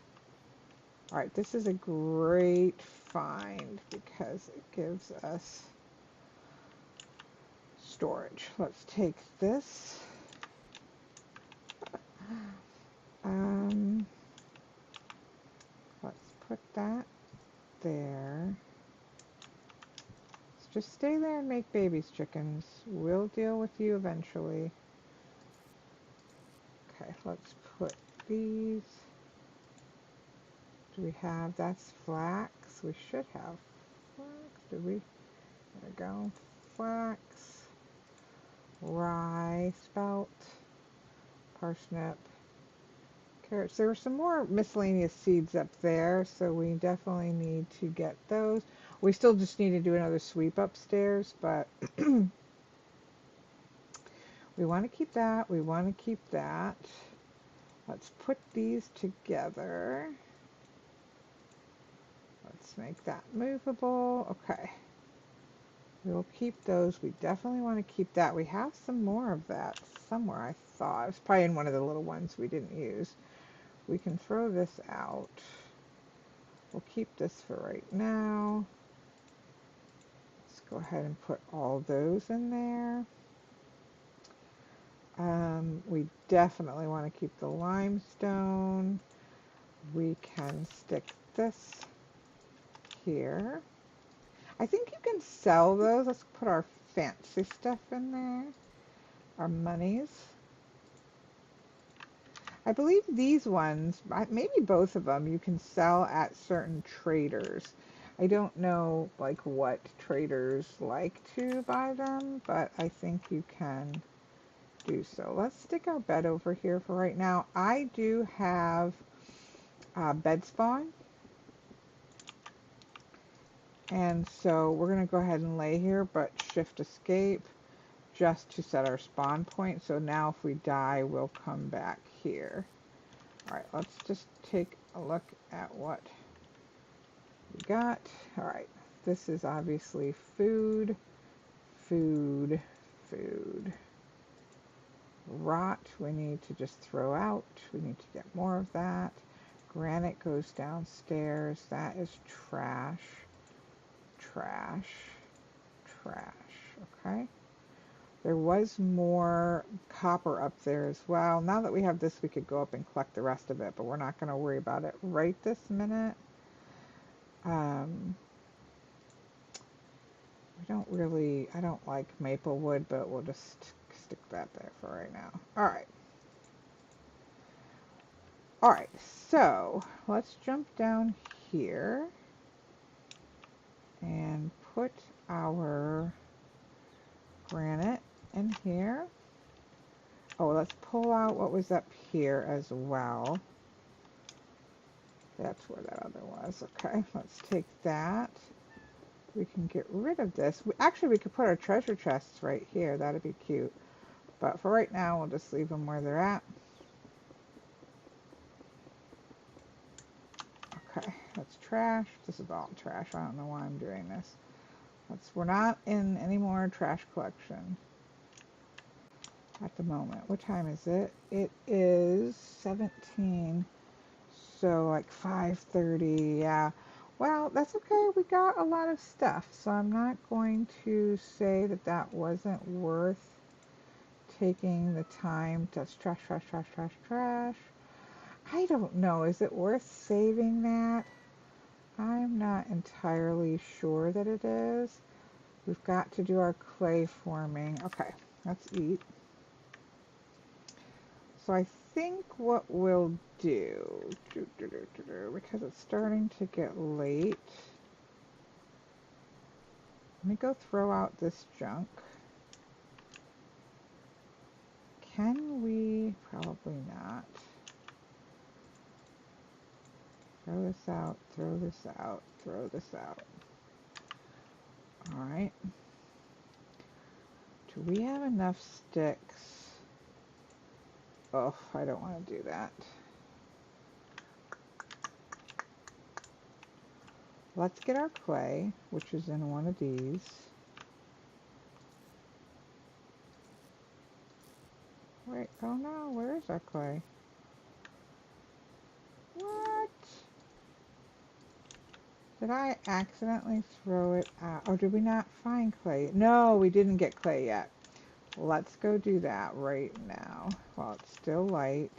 Alright, this is a great find because it gives us storage. Let's take this Um, let's put that there. Let's just stay there and make babies, chickens. We'll deal with you eventually. Okay, let's put these. Do we have, that's flax. We should have flax. Do we? There we go. Flax, rye, spelt, parsnip, carrots. There were some more miscellaneous seeds up there, so we definitely need to get those. We still just need to do another sweep upstairs, but we want to keep that. We want to keep that. Let's put these together. Let's make that movable. Okay. We'll keep those. We definitely want to keep that. We have some more of that somewhere, I thought. It's probably in one of the little ones we didn't use. We can throw this out. We'll keep this for right now. Let's go ahead and put all those in there. We definitely want to keep the limestone. We can stick this here. I think you can sell those. Let's put our fancy stuff in there. Our monies. I believe these ones, maybe both of them, you can sell at certain traders. I don't know like what traders like to buy them, but I think you can do so. Let's stick our bed over here for right now. I do have bed spawn, and so we're going to go ahead and lay here, but shift escape just to set our spawn point. So now if we die, we'll come back here. All right, let's just take a look at what we got. All right, this is obviously food, food, food. Rot, we need to just throw out. We need to get more of that. Granite goes downstairs. That is trash, trash, trash. Okay. There was more copper up there as well. Now that we have this, we could go up and collect the rest of it, but we're not going to worry about it right this minute. I don't like maple wood, but we'll just stick that there for right now. All right. All right, so let's jump down here and put our granite in here. Oh, let's pull out what was up here as well. That's where that other was. Okay, let's take that. We can get rid of this. Actually, we could put our treasure chests right here. That'd be cute. But for right now, we'll just leave them where they're at. Okay, that's trash. This is all trash. I don't know why I'm doing this. We're not in any more trash collection at the moment. What time is it? It is 17. So like 5:30. Yeah. Well, that's okay. We got a lot of stuff. So I'm not going to say that that wasn't worth taking the time to trash, trash, trash, trash, trash. I don't know. Is it worth saving that? I'm not entirely sure that it is. We've got to do our clay forming. Okay, let's eat. So I think what we'll do, because it's starting to get late, let me go throw out this junk. Can we? Probably not. Throw this out, throw this out, throw this out. All right. Do we have enough sticks? Oh, I don't want to do that. Let's get our clay, which is in one of these. Wait, oh no, where is our clay? What? Did I accidentally throw it out? Or did we not find clay? No, we didn't get clay yet. Let's go do that right now while it's still light.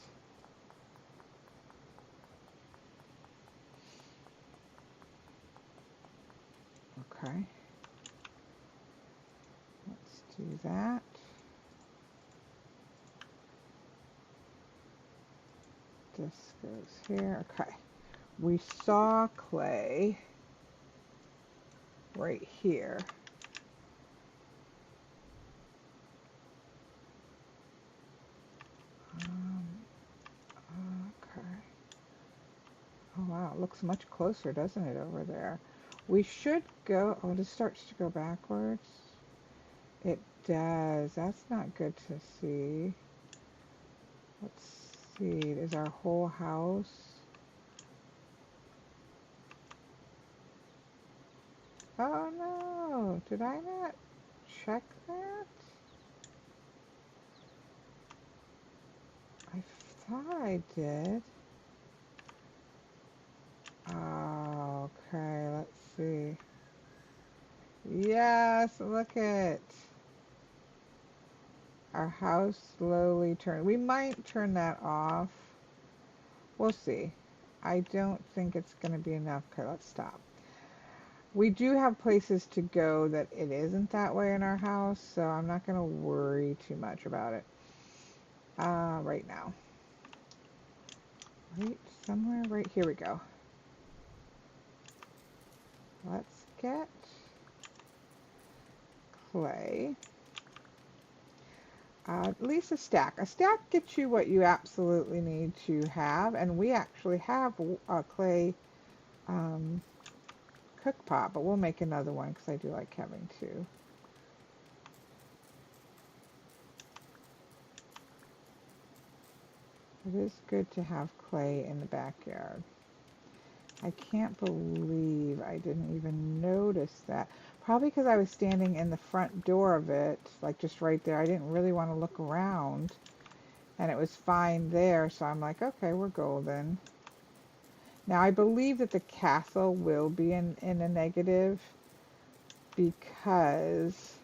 Okay, let's do that. This goes here. Okay, we saw clay right here. Um, okay. Oh wow, it looks much closer, doesn't it, over there? We should go, oh, this starts to go backwards. It does. That's not good to see. Let's see, is our whole house? Oh no, did I not check that? I thought I did. Okay, let's see. Yes, look at our house slowly turn. We might turn that off. We'll see. I don't think it's going to be enough. Okay, let's stop. We do have places to go that it isn't that way in our house, so I'm not going to worry too much about it right now. Right somewhere, right here we go. Let's get clay. At least a stack. A stack gets you what you absolutely need to have, and we actually have a clay um, cook pot, but we'll make another one because I do like having two. It is good to have clay in the backyard. I can't believe I didn't even notice that. Probably because I was standing in the front door of it, like just right there. I didn't really want to look around, and it was fine there, so I'm like, okay, we're golden. Now, I believe that the castle will be in a negative because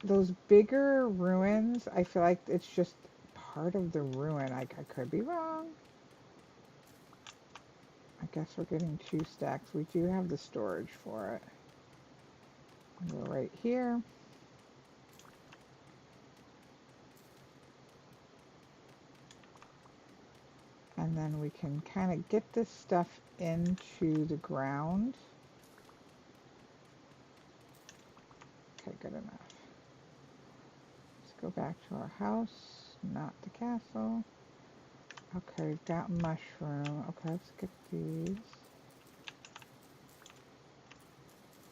those bigger ruins, I feel like it's just part of the ruin. I could be wrong. I guess we're getting two stacks. We do have the storage for it. Go right here. And then we can kind of get this stuff into the ground. Okay, good enough. Let's go back to our house, not the castle. Okay, we've got mushroom. Okay, let's get these.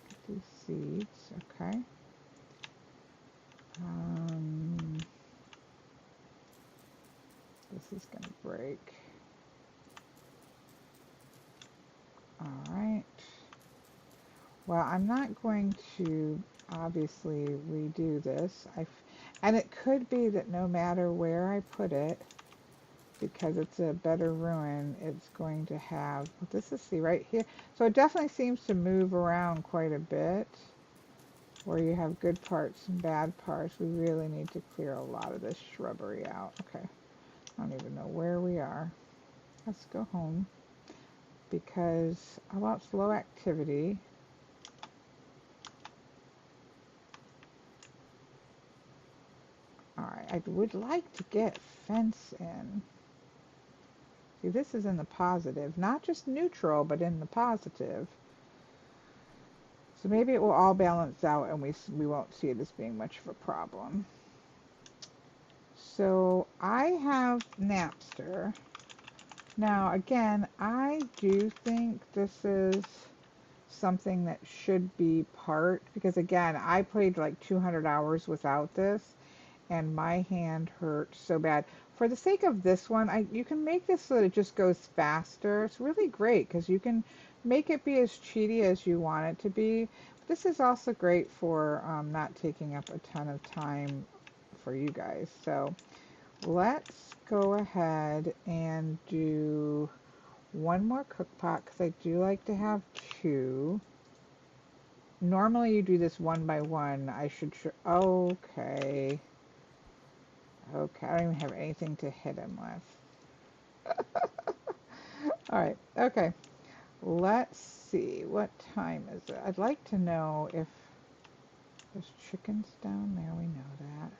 Get these seeds. Okay. This is going to break. All right. Well, I'm not going to obviously redo this. And it could be that no matter where I put it, because it's a better ruin, it's going to have, this is, see right here. So it definitely seems to move around quite a bit, where you have good parts and bad parts. We really need to clear a lot of this shrubbery out. Okay, I don't even know where we are. Let's go home, because about slow activity. All right, I would like to get fence in. See, this is in the positive, not just neutral, but in the positive. So maybe it will all balance out and we won't see it as being much of a problem. So I have Napster. Now, again, I do think this is something that should be part, because again, I played like 200 hours without this and my hand hurt so bad. For the sake of this one, you can make this so that it just goes faster. It's really great because you can make it be as cheaty as you want it to be. This is also great for not taking up a ton of time for you guys. So let's go ahead and do one more cook pot because I do like to have two. Normally you do this one by one. I should okay. Okay, I don't even have anything to hit him with. All right, okay. Let's see, what time is it? I'd like to know if there's chickens down there. We know that.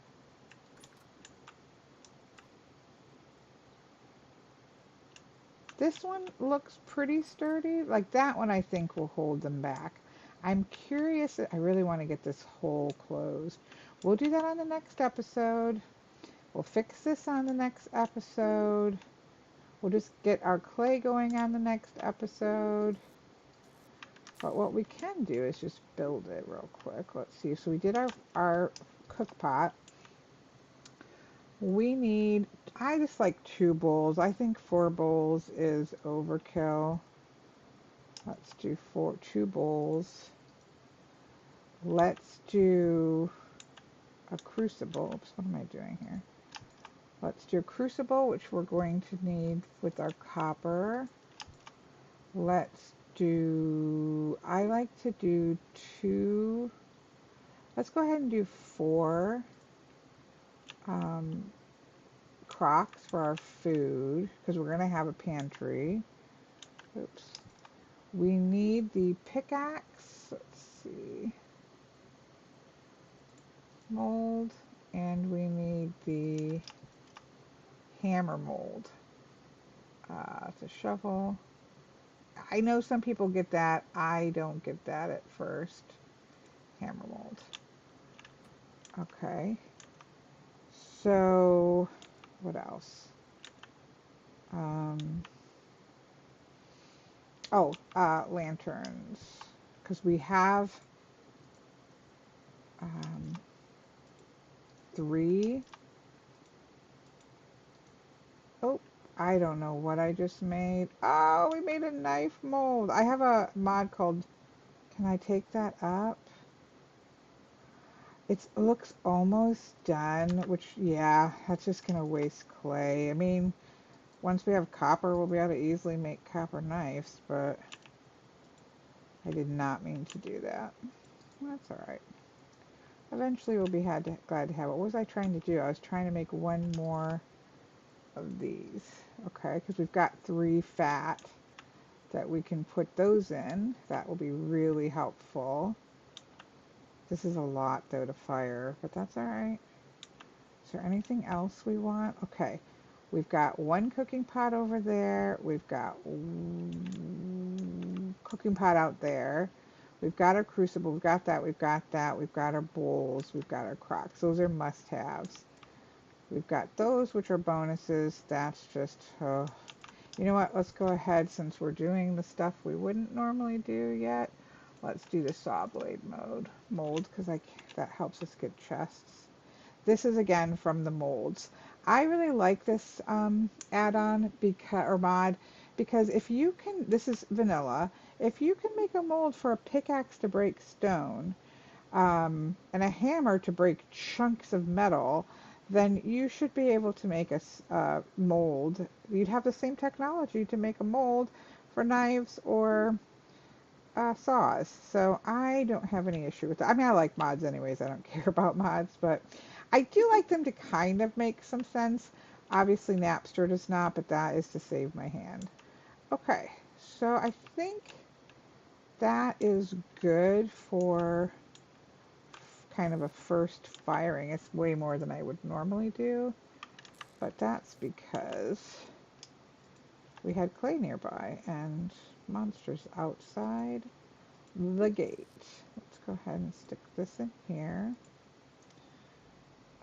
This one looks pretty sturdy. Like that one I think will hold them back. I'm curious. I really want to get this hole closed. We'll do that on the next episode. We'll fix this on the next episode. We'll just get our clay going on the next episode. But what we can do is just build it real quick. Let's see. So we did our cook pot. We need, I just like 2 bowls. I think 4 bowls is overkill. Let's do 2 bowls. Let's do a crucible. Oops, what am I doing here? Let's do a crucible, which we're going to need with our copper. Let's do, I like to do 2, let's go ahead and do 4 crocks for our food, because we're going to have a pantry. Oops. We need the pickaxe, let's see, mold, and we need the hammer mold. It's a shovel. I know some people get that. I don't get that at first. Hammer mold. Okay. So, what else? Lanterns. Because we have 3. Oh, I don't know what I just made. Oh, we made a knife mold. I have a mod called, can I take that up? It looks almost done, which, yeah, that's just going to waste clay. I mean, once we have copper, we'll be able to easily make copper knives, but I did not mean to do that. That's alright. Eventually we'll be glad to have it. What was I trying to do? I was trying to make 1 more of these. Okay, because we've got 3 fat that we can put those in. That will be really helpful. This is a lot, though, to fire, but that's alright. Is there anything else we want? Okay, we've got 1 cooking pot over there. We've got cooking pot out there. We've got our crucible. We've got that. We've got that. We've got our bowls. We've got our crocks. Those are must-haves. We've got those, which are bonuses. That's just, you know what? Let's go ahead, since we're doing the stuff we wouldn't normally do yet. Let's do the saw blade mold, because that helps us get chests. This is again from the molds. I really like this add-on or mod, because if you can, this is vanilla, if you can make a mold for a pickaxe to break stone and a hammer to break chunks of metal, then you should be able to make a mold. You'd have the same technology to make a mold for knives or saws. So I don't have any issue with that. I mean, I like mods anyways. I don't care about mods, but I do like them to kind of make some sense. Obviously Napster does not, but that is to save my hand. Okay, so I think that is good for kind of a first firing. It's way more than I would normally do, but that's because we had clay nearby and monsters outside the gate. Let's go ahead and stick this in here.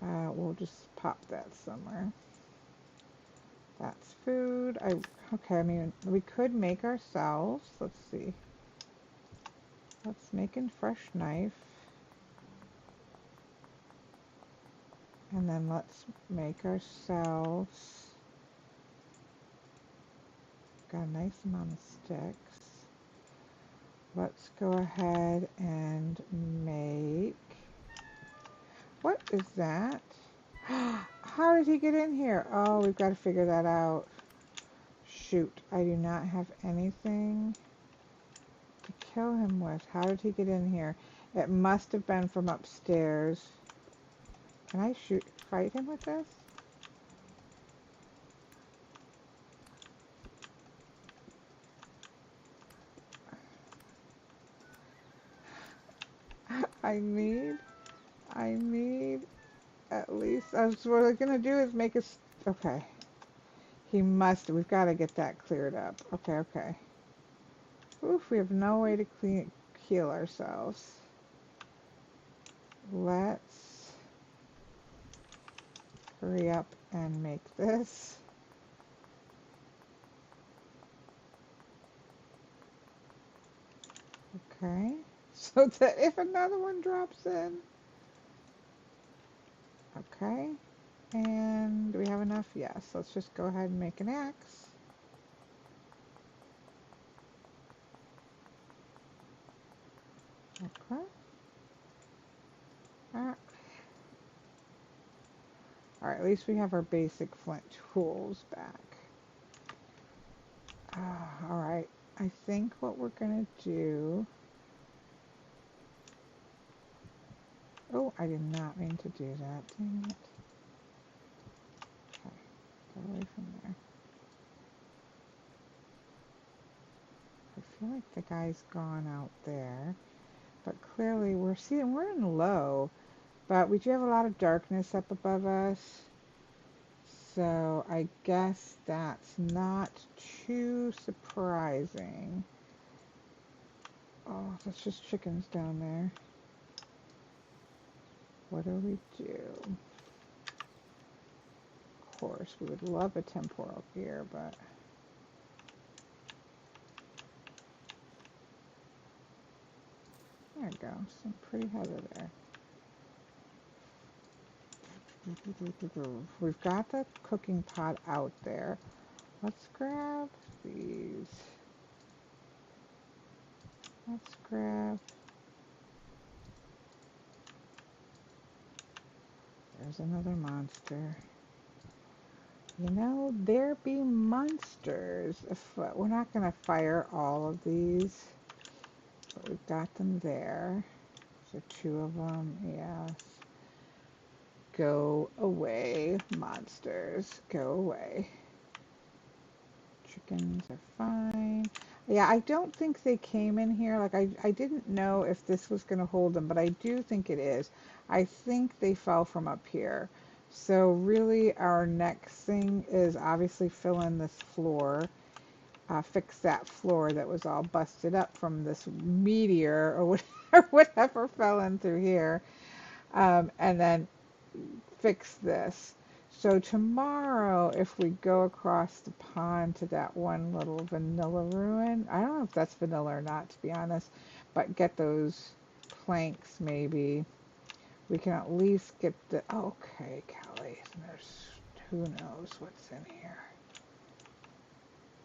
We'll just pop that somewhere. That's food. Okay, I mean, we could make ourselves. Let's see. Let's make a fresh knife. And then let's make ourselves, got a nice amount of sticks. Let's go ahead and make, what is that? How did he get in here? Oh, we've got to figure that out. Shoot, I do not have anything to kill him with. How did he get in here? It must have been from upstairs. Can I fight him with this? I need at least, what we're gonna do is make us, okay. We've got to get that cleared up. Okay, okay. Oof, we have no way to heal ourselves. Let's hurry up and make this. Okay, so that if another one drops in. Okay, and do we have enough? Yes, let's just go ahead and make an axe. Okay. Alright, at least we have our basic flint tools back. Alright, I think what we're gonna do... Oh, I did not mean to do that. Dang it. Okay, get away from there. I feel like the guy's gone out there. But clearly we're in low. But we do have a lot of darkness up above us. So I guess that's not too surprising. Oh, that's just chickens down there. What do we do? Of course, we would love a temporal gear, but... There we go, some pretty heather there. We've got the cooking pot out there. Let's grab these. Let's grab... There's another monster. You know, there be monsters. If we're not going to fire all of these, but we've got them there. So 2 of them, yes. Go away, monsters. Go away. Chickens are fine. Yeah, I don't think they came in here. Like, I didn't know if this was going to hold them, but I do think it is. I think they fell from up here. So really our next thing is obviously fill in this floor. Fix that floor that was all busted up from this meteor or whatever fell in through here. And then fix this. So tomorrow, if we go across the pond to that one little vanilla ruin, I don't know if that's vanilla or not, to be honest, but get those planks maybe. We can at least get the, okay, Kelly, there's, who knows what's in here.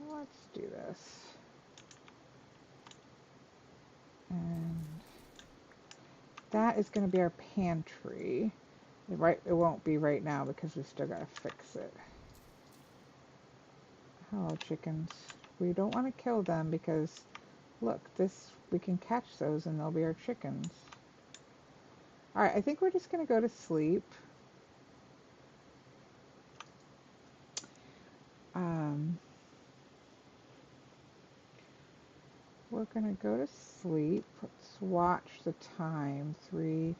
Let's do this. And that is going to be our pantry. It won't be right now because we still got to fix it. Hello, chickens. We don't want to kill them because, look, we can catch those and they'll be our chickens. Alright, I think we're just going to go to sleep. We're going to go to sleep. Let's watch the time. 3.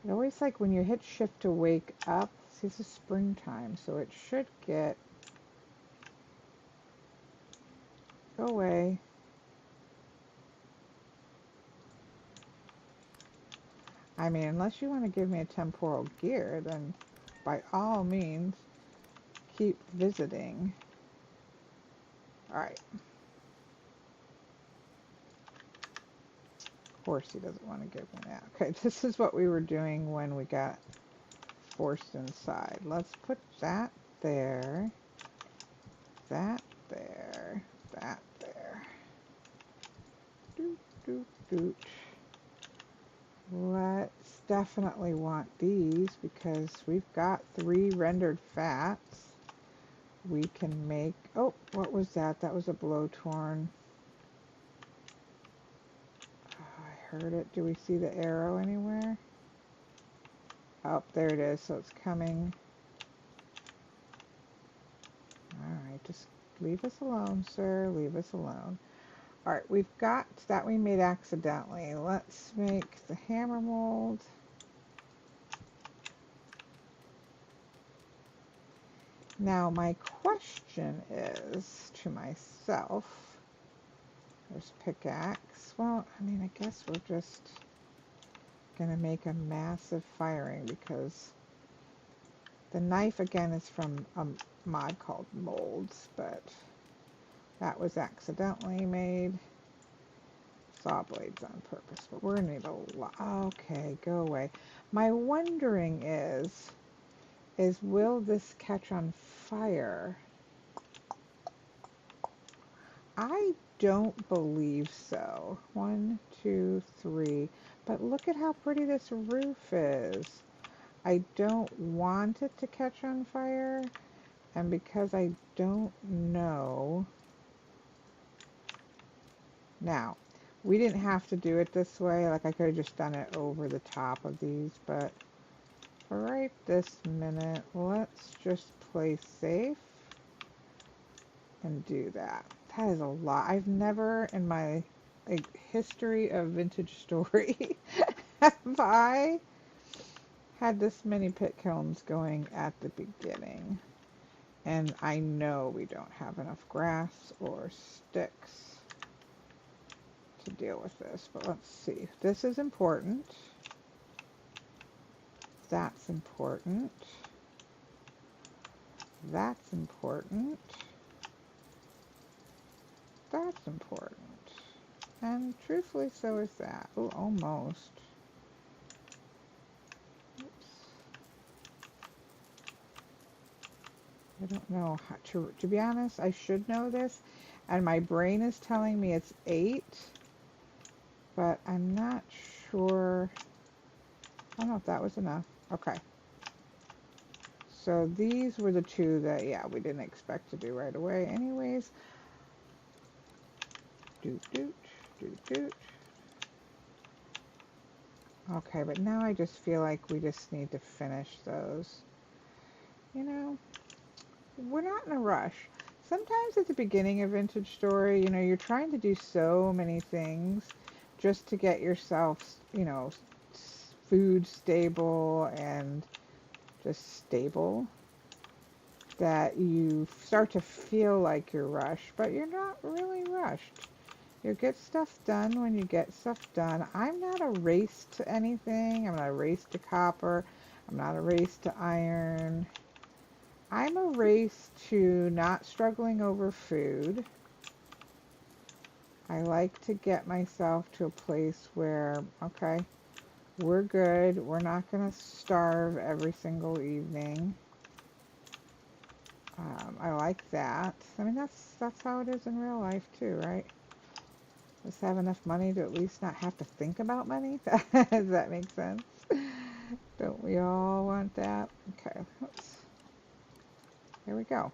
I always like when you hit shift to wake up. See, this is springtime, so it should get... Go away. I mean, unless you want to give me a temporal gear, then by all means, keep visiting. Alright. Of course he doesn't want to give me that. Okay, this is what we were doing when we got forced inside. Let's put that there. That there. That there. Doot, doot, doot. Let's definitely want these because we've got 3 rendered fats. We can make... Oh, what was that? That was a blowtorn. Oh, I heard it. Do we see the arrow anywhere? Oh, there it is. So it's coming. Alright, just leave us alone, sir. Leave us alone. All right, we've got that we made accidentally. Let's make the hammer mold. Now my question is to myself, there's pickaxe. Well, I mean, I guess we're just gonna make a massive firing because the knife again is from a mod called Molds, but that was accidentally made. Saw blades on purpose, but we're gonna need a lot. Okay, go away. My wondering is will this catch on fire? I don't believe so. 1, 2, 3. But look at how pretty this roof is. I don't want it to catch on fire. And because I don't know. Now, we didn't have to do it this way. Like I could have just done it over the top of these. But for right this minute, let's just play safe and do that. That is a lot. I've never in my history of Vintage Story have I had this many pit kilns going at the beginning. And I know we don't have enough grass or sticks to deal with this, but let's see. This is important. That's important. That's important. That's important. And truthfully, so is that. Oh, almost. Oops. I don't know how to be honest, I should know this. And my brain is telling me it's 8. But I'm not sure. I don't know if that was enough. Okay. So these were the 2 that, yeah, we didn't expect to do right away. Anyways. Doot, doot, doot, doot. Okay, but now I just feel like we just need to finish those. You know, we're not in a rush. Sometimes at the beginning of Vintage Story, you know, you're trying to do so many things just to get yourself, you know, food stable and just stable, that you start to feel like you're rushed, but you're not really rushed. You get stuff done when you get stuff done. I'm not a race to anything. I'm not a race to copper. I'm not a race to iron. I'm a race to not struggling over food. I like to get myself to a place where, okay, we're good. We're not going to starve every single evening. I like that. I mean, that's how it is in real life too, right? Just have enough money to at least not have to think about money. Does that make sense? Don't we all want that? Okay, here we go.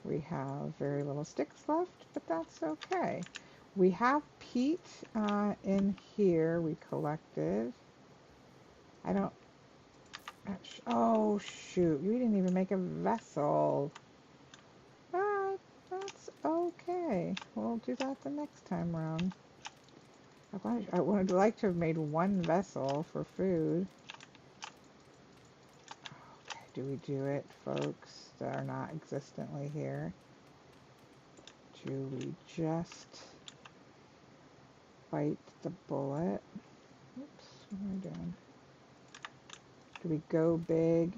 We have very little sticks left, but that's okay. We have peat in here we collected. I don't... Oh, shoot. We didn't even make a vessel. That's okay. We'll do that the next time around. I would like to have made one vessel for food. Okay, do we do it, folks that are not existently here? Do we just bite the bullet? Oops, what am I doing? Do we go big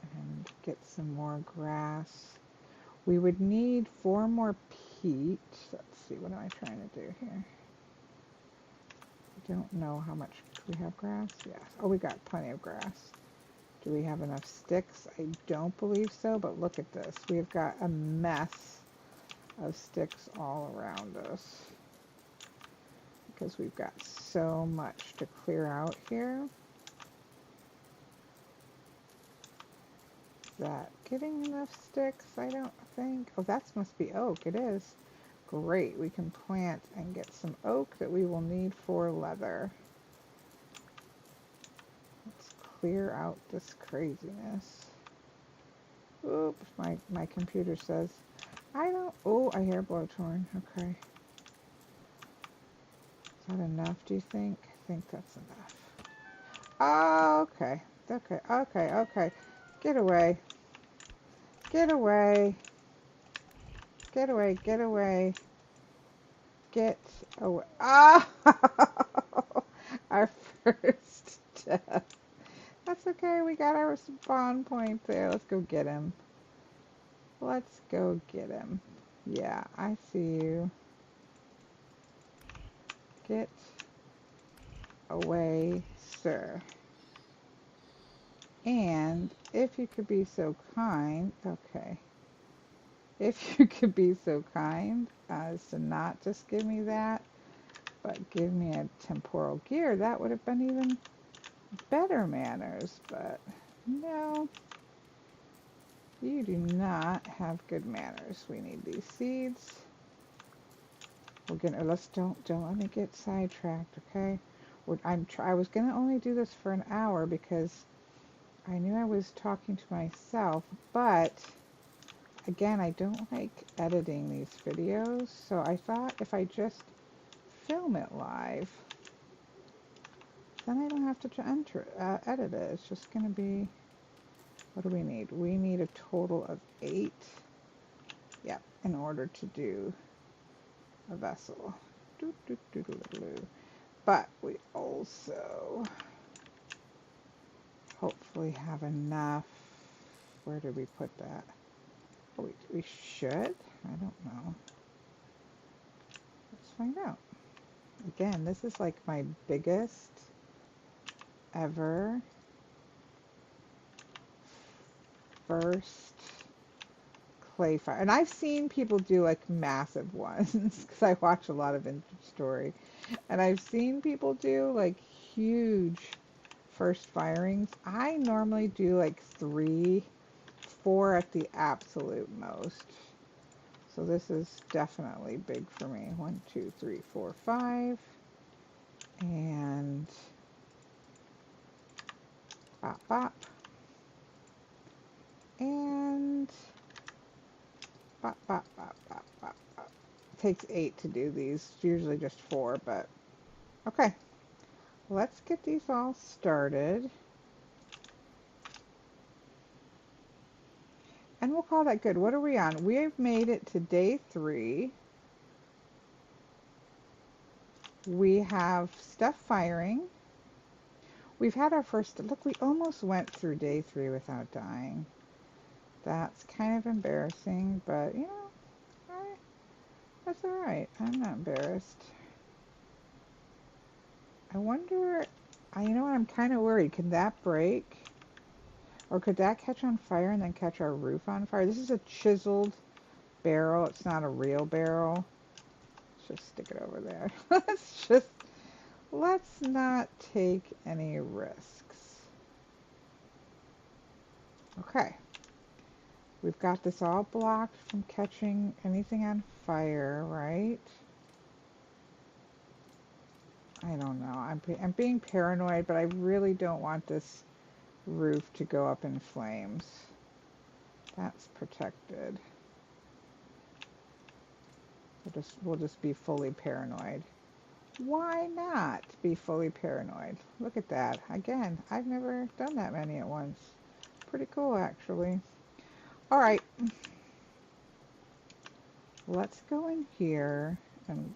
and get some more grass? We would need 4 more peat. Let's see, what am I trying to do here? I don't know how much. Do we have grass? Yes. Oh, we got plenty of grass. Do we have enough sticks? I don't believe so, but look at this. We've got a mess of sticks all around us because we've got so much to clear out here. Is that getting enough sticks? I don't think. Oh, that must be oak. It is. Great. We can plant and get some oak that we will need for leather. Let's clear out this craziness. Oops, my computer says I don't, oh, I hear blowtorn. Okay. Is that enough, do you think? I think that's enough. Oh, okay. Okay, okay, okay. Get away. Get away. Get away, get away. Get away. Ah! Our first death. That's okay, we got our spawn point there. Let's go get him. Let's go get him. Yeah, I see you. Get away, sir. And if you could be so kind, okay. If you could be so kind as to not just give me that, but give me a temporal gear, that would have been even better manners. But no, you do not have good manners. We need these seeds. We're gonna don't let me get sidetracked, okay? I was gonna only do this for an hour because I knew I was talking to myself, but again, I don't like editing these videos, so I thought if I just film it live, then I don't have to edit it. It's just going to be, what do we need? We need a total of 8, yep, in order to do a vessel. But we also hopefully have enough. Where did we put that? Oh, we should? I don't know. Let's find out. Again, this is like my biggest ever first clay fire. And I've seen people do like massive ones because I watch a lot of Vintage Story. And I've seen people do like huge first firings. I normally do like 3, 4 at the absolute most. So this is definitely big for me. 1, 2, 3, 4, 5. And bop, bop. And bop, bop, bop, bop, bop, bop. It takes 8 to do these. It's usually just 4, but okay. Let's get these all started. And we'll call that good. What are we on? We have made it to day 3. We have stuff firing. We've had our first, look, we almost went through day 3 without dying. That's kind of embarrassing, but you know, that's alright. I'm not embarrassed. I wonder, you know what, I'm kind of worried. Can that break? Or could that catch on fire and then catch our roof on fire? This is a chiseled barrel. It's not a real barrel. Let's just stick it over there. Let's not take any risks. Okay. We've got this all blocked from catching anything on fire, right? I don't know. I'm being paranoid, but I really don't want this roof to go up in flames. That's protected. We'll just be fully paranoid. Why not be fully paranoid? Look at that. Again, I've never done that many at once. Pretty cool, actually. All right. Let's go in here, and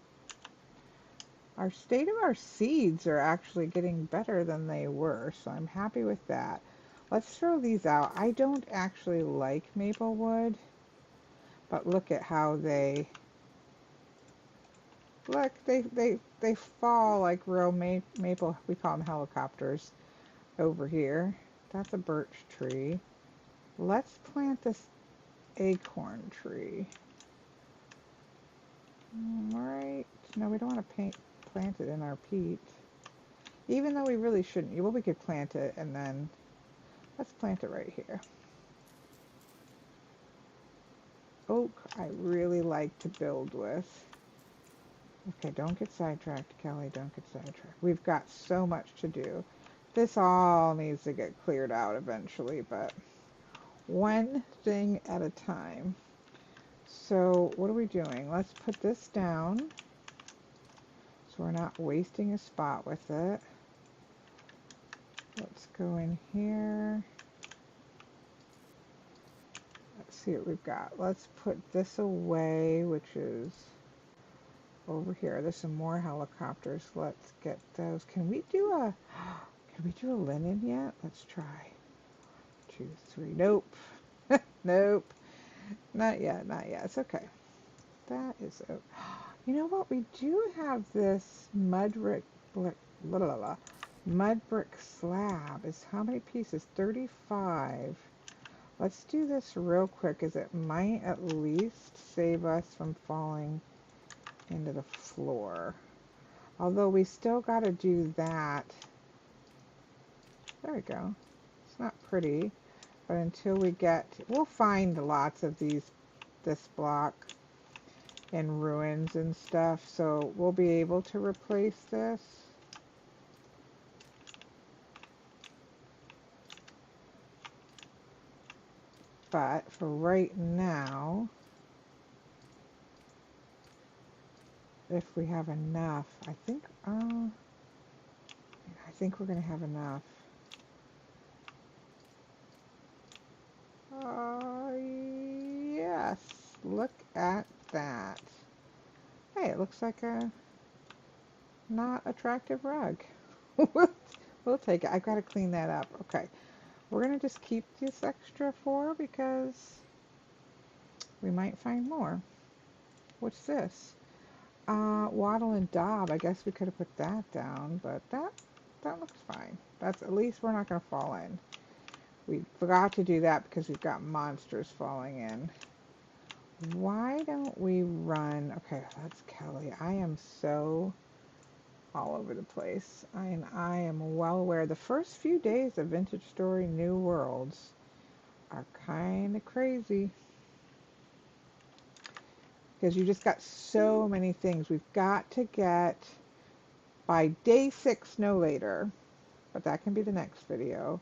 our state of our seeds are actually getting better than they were, so I'm happy with that. Let's throw these out. I don't actually like maple wood, but look at how they look. They fall like real maple. We call them helicopters over here. That's a birch tree. Let's plant this acorn tree. All right. No, we don't want to plant it in our peat. Even though we really shouldn't. Well, we could plant it and then let's plant it right here. Oak, I really like to build with. Okay, don't get sidetracked, Kelly. Don't get sidetracked. We've got so much to do. This all needs to get cleared out eventually, but one thing at a time. So what are we doing? Let's put this down so we're not wasting a spot with it. Let's go in here. Let's see what we've got. Let's put this away, which is over here. There's some more helicopters. Let's get those. Can we do a linen yet? Let's try. 2, 3. Nope. Nope. Not yet. Not yet. It's okay. That is okay. You know what? We do have this mud brick slab. Is how many pieces? 35. Let's do this real quick, as it might at least save us from falling into the floor. Although we still got to do that. There we go. It's not pretty, but until we get, we'll find lots of this block in ruins and stuff, so we'll be able to replace this. But for right now, if we have enough, I think we're gonna have enough. Yes, look at that. Hey, it looks like a not attractive rug. We'll take it. I've got to clean that up. Okay, we're gonna just keep this extra 4 because we might find more. What's this? Wattle and daub. I guess we could have put that down, but that looks fine. That's, at least we're not gonna fall in. We forgot to do that because we've got monsters falling in. Why don't we run? Okay, that's Kelly. I am so all over the place. I am well aware. The first few days of Vintage Story New Worlds are kind of crazy because you just got so many things. We've got to get, by day 6, no later, but that can be the next video.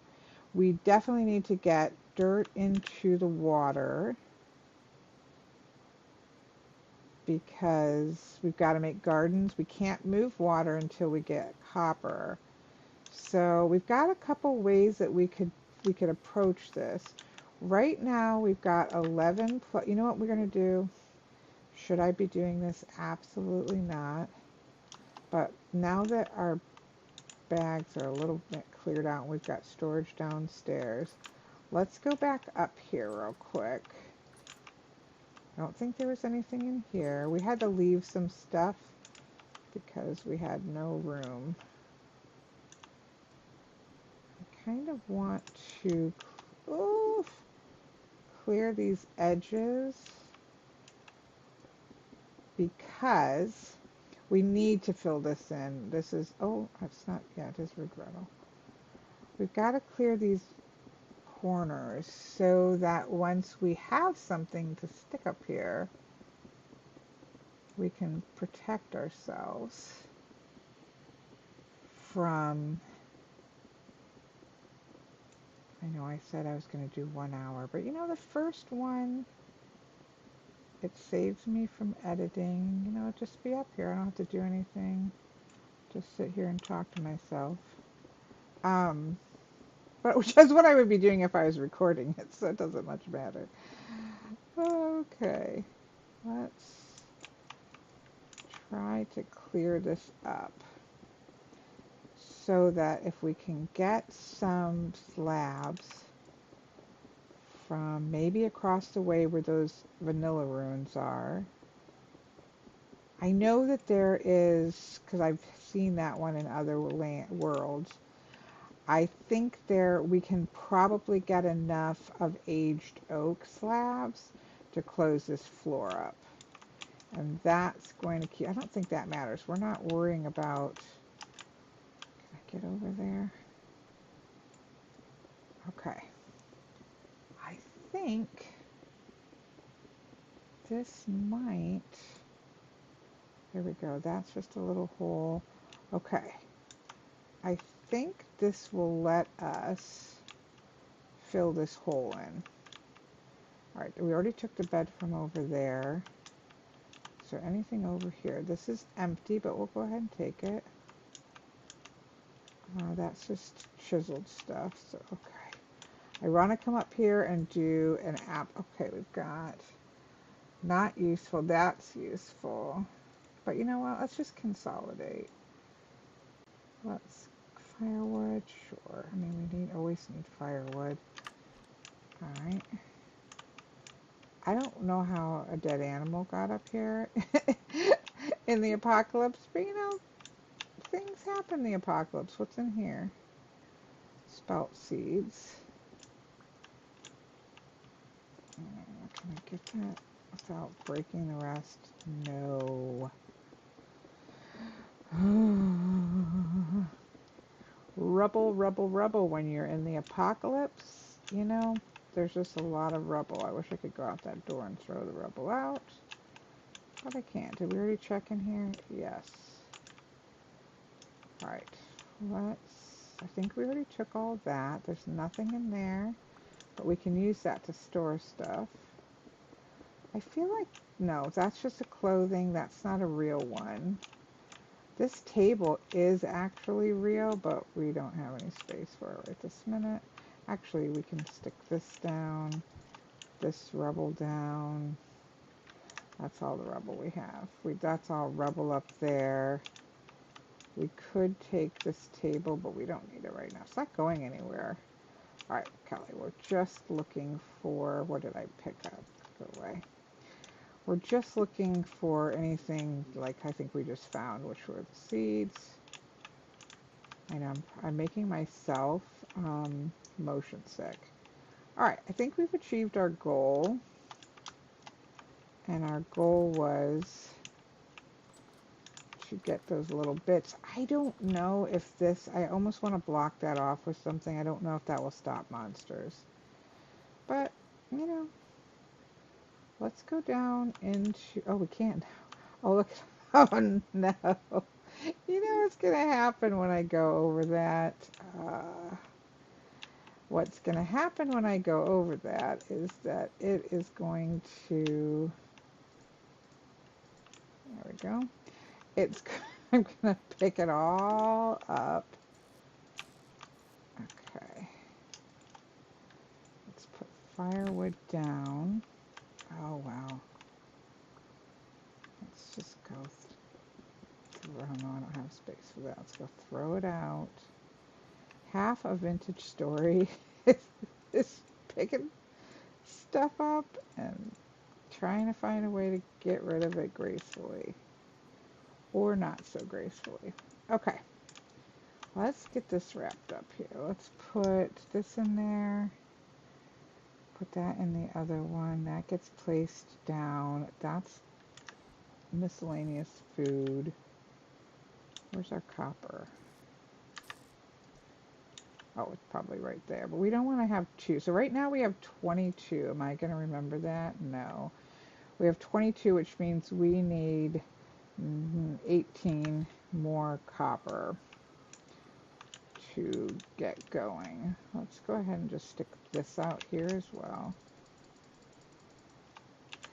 We definitely need to get dirt into the water because we've got to make gardens. We can't move water until we get copper. So we've got a couple ways that we could approach this. Right now we've got 11 plus. You know what we're going to do? Should I be doing this? Absolutely not. But now that our bags are a little bit cleared out and we've got storage downstairs, let's go back up here real quick. I don't think there was anything in here. We had to leave some stuff because we had no room. I kind of want to clear these edges because we need to fill this in. This is, oh, it's not, yeah, it is regrettal. We've got to clear these corners so that once we have something to stick up here, we can protect ourselves from, I know I said I was going to do 1 hour, but you know, the first one, it saves me from editing. You know, just be up here. I don't have to do anything. Just sit here and talk to myself. But which is what I would be doing if I was recording it, so it doesn't much matter. Okay, let's try to clear this up so that if we can get some slabs from maybe across the way where those vanilla runes are. I know that there is, because I've seen that one in other worlds. I think we can probably get enough of aged oak slabs to close this floor up. And that's going to keep, I don't think that matters. We're not worrying about, can I get over there? Okay. I think this might, there we go. That's just a little hole. Okay. I think this will let us fill this hole in. All right, we already took the bed from over there. Is there anything over here? This is empty, but we'll go ahead and take it. That's just chiseled stuff, so okay. I want to come up here and do an app. Okay, we've got not useful, that's useful. But you know what, let's just consolidate. Let's, firewood, sure. I mean, always need firewood. All right. I don't know how a dead animal got up here in the apocalypse, but you know, things happen in the apocalypse. What's in here? Spelt seeds. Can I get that without breaking the rest? No. Rubble, rubble, rubble. When you're in the apocalypse, you know, there's just a lot of rubble. I wish I could go out that door and throw the rubble out, but I can't. Did we already check in here? Yes. All right. I think we already took all that. There's nothing in there, but we can use that to store stuff. I feel like, no, that's just a clothing. That's not a real one. This table is actually real, but we don't have any space for it right this minute. Actually, we can stick this down, this rubble down. That's all the rubble we have. That's all rubble up there. We could take this table, but we don't need it right now. It's not going anywhere. All right, Kelly, we're just looking for, what did I pick up? Go away. We're just looking for anything like I think we just found, which were the seeds. I know I'm making myself motion sick. All right, I think we've achieved our goal. And our goal was to get those little bits. I don't know if this, I almost want to block that off with something. I don't know if that will stop monsters. But, you know, let's go down into, oh, we can't. Oh, look, oh no. You know what's going to happen when I go over that? What's going to happen when I go over that is that it is going to, there we go. I'm going to pick it all up. Okay. Let's put firewood down. Oh, wow. Let's just go through. Oh, no, I don't have space for that. Let's go throw it out. Half a vintage story is picking stuff up and trying to find a way to get rid of it gracefully. Or not so gracefully. Okay. Let's get this wrapped up here. Let's put this in there. Put that in the other one. That gets placed down. That's miscellaneous food. Where's our copper? Oh, it's probably right there. But we don't want to have two. So right now we have 22. Am I going to remember that? No. We have 22, which means we need 18 more copper to get going. Let's go ahead and just stick this out here as well.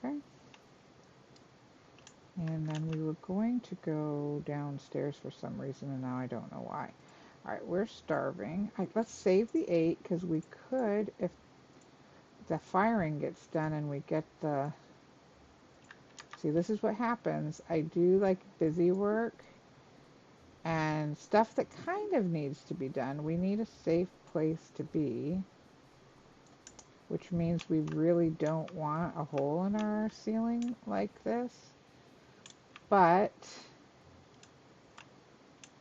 Okay. And then we were going to go downstairs for some reason, and now I don't know why. All right, we're starving. Let's save the 8, because we could, if the firing gets done and we get the... See, this is what happens. I do, like, busy work and stuff that kind of needs to be done. We need a safe place to be, which means we really don't want a hole in our ceiling like this. But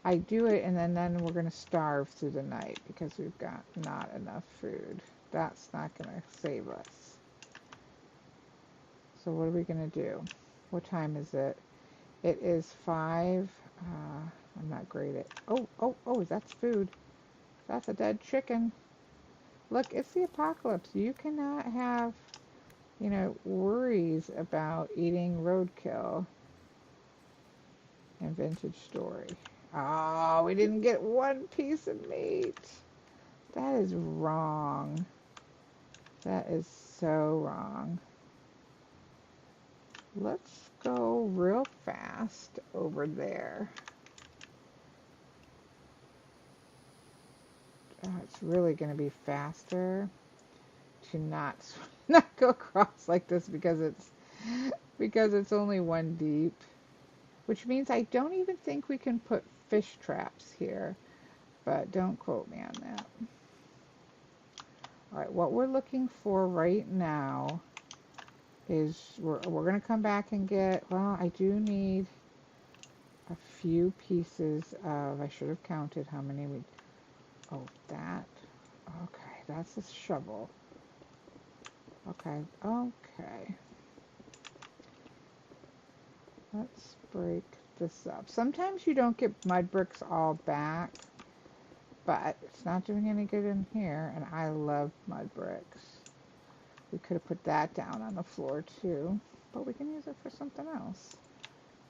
I do it, and then we're going to starve through the night because we've got not enough food. That's not going to save us. So what are we going to do? What time is it? It is 5. I'm not great at... Oh, that's food. That's a dead chicken. Look, it's the apocalypse. You cannot have, you know, worries about eating roadkill in Vintage Story. Oh, we didn't get one piece of meat. That is wrong. That is so wrong. Let's go real fast over there. It's really going to be faster to not not go across like this because it's only one deep, which means I don't even think we can put fish traps here, but don't quote me on that. All right, what we're looking for right now is we're going to come back and get, well, I do need a few pieces of, I should have counted how many we, oh, that, okay, that's a shovel. Okay, okay. Let's break this up. Sometimes you don't get mud bricks all back, but it's not doing any good in here, and I love mud bricks. We could have put that down on the floor too, but we can use it for something else.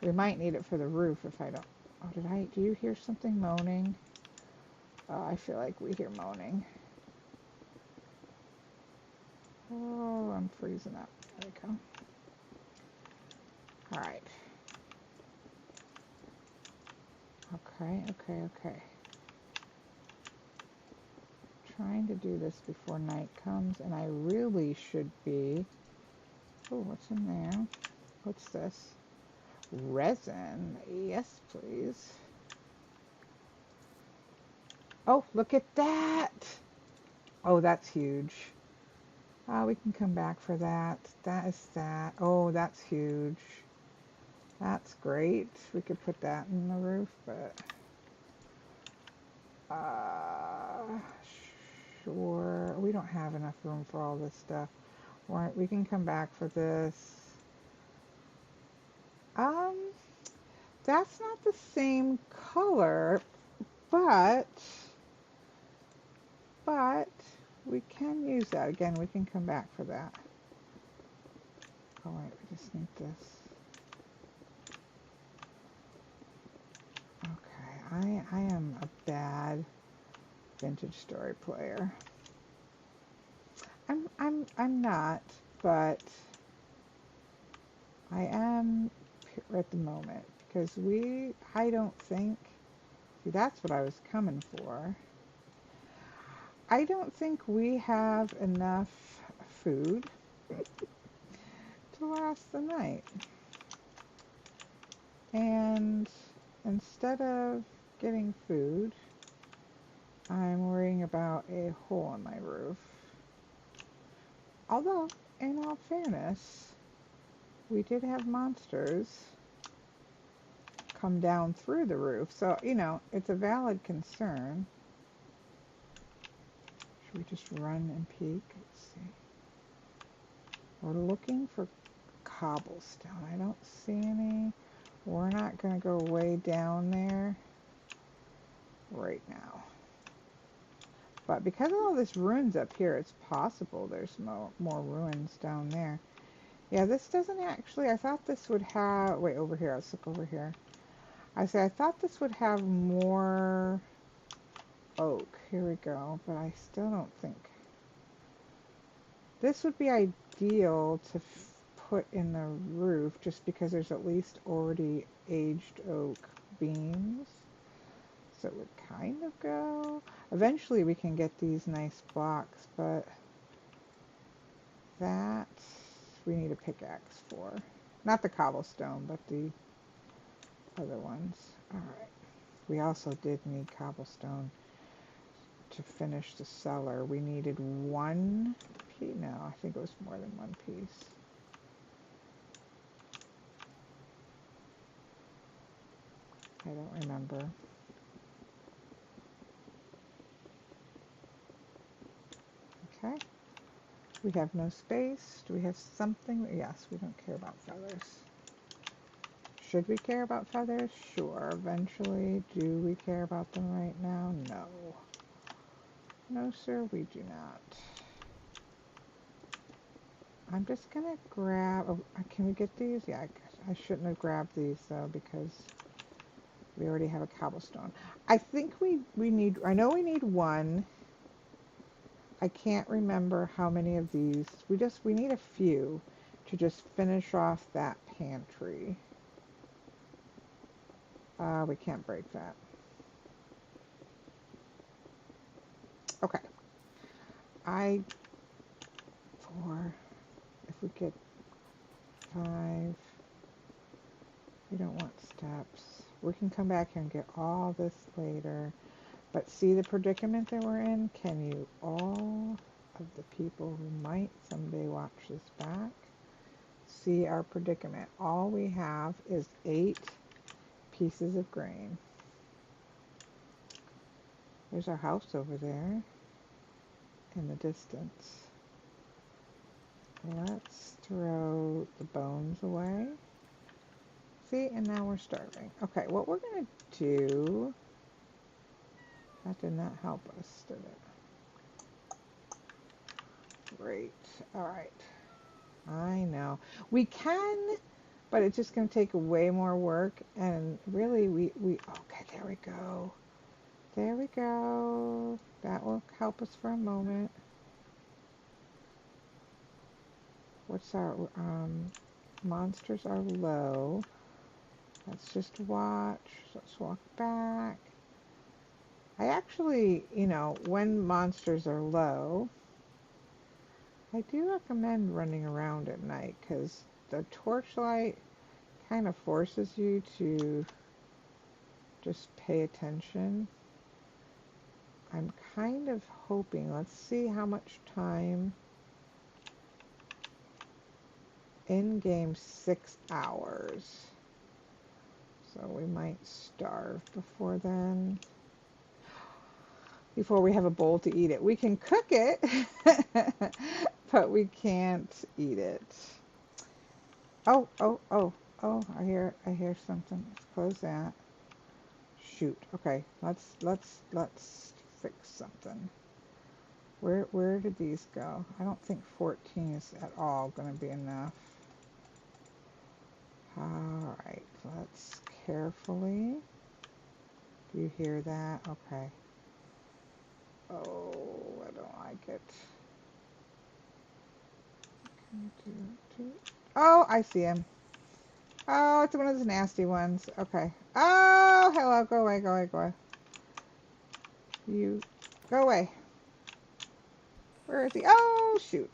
We might need it for the roof if I don't. Oh, do you hear something moaning? Oh, I feel like we hear moaning. Oh, I'm freezing up. There we go. All right. Okay. Trying to do this before night comes, and I really should be. Oh, what's in there? What's this? Resin. Yes, please. Oh, look at that. Oh, that's huge. We can come back for that. That is that. Oh, that's huge. That's great. We could put that in the roof, but sure. We don't have enough room for all this stuff. Right, we can come back for this. Um, that's not the same color, but we can use that. Again, we can come back for that. Oh wait, we just need this. Okay, I am a bad Vintage Story player. I'm not, but I am at the moment because I don't think, see, that's what I was coming for. I don't think we have enough food to last the night. And instead of getting food, I'm worrying about a hole in my roof. Although, in all fairness, we did have monsters come down through the roof. So, you know, it's a valid concern. Should we just run and peek? Let's see. We're looking for cobblestone. I don't see any. We're not going to go way down there right now. But because of all this ruins up here, it's possible there's more ruins down there. Yeah, this doesn't actually, I thought this would have, wait, over here, let's look over here. I thought this would have more oak. Here we go, but I still don't think. This would be ideal to put in the roof just because there's at least already aged oak beams. So it would kind of go. Eventually we can get these nice blocks, but that we need a pickaxe for. Not the cobblestone, but the other ones. Alright. We also did need cobblestone to finish the cellar. We needed one piece. No, I think it was more than one piece. I don't remember. Okay. We have no space. Do we have something? Yes, we don't care about feathers. Should we care about feathers? Sure, eventually. Do we care about them right now? No. No, sir, we do not. I'm just gonna grab, oh, can we get these? Yeah, I shouldn't have grabbed these though because we already have a cobblestone. I think we need, I know we need one. I can't remember how many of these. We need a few to just finish off that pantry. We can't break that. Okay. I, 4, if we get 5, we don't want steps. We can come back here and get all this later. But see the predicament that we're in? Can you, all of the people who might someday watch this back, see our predicament? All we have is 8 pieces of grain. There's our house over there in the distance. Let's throw the bones away. See, and now we're starving. Okay, what we're going to do, that did not help us, did it? Great. All right. I know. We can, but it's just going to take way more work. And really, okay, there we go. There we go. That will help us for a moment. What's our, monsters are low. Let's just watch. Let's walk back. I actually, when monsters are low, I do recommend running around at night because the torchlight kind of forces you to just pay attention. I'm kind of hoping, let's see how much time. In game 6 hours. So we might starve before then. Before we have a bowl to eat it. We can cook it, but we can't eat it. Oh, I hear something. Let's close that. Shoot. Okay, let's fix something. Where did these go? I don't think 14 is at all going to be enough. All right, let's carefully. Do you hear that? Okay. Oh, I don't like it. Oh, I see him. Oh, it's one of those nasty ones. Okay. Oh, hello. Go away, go away, go away. You, go away. Where is he? Oh, shoot.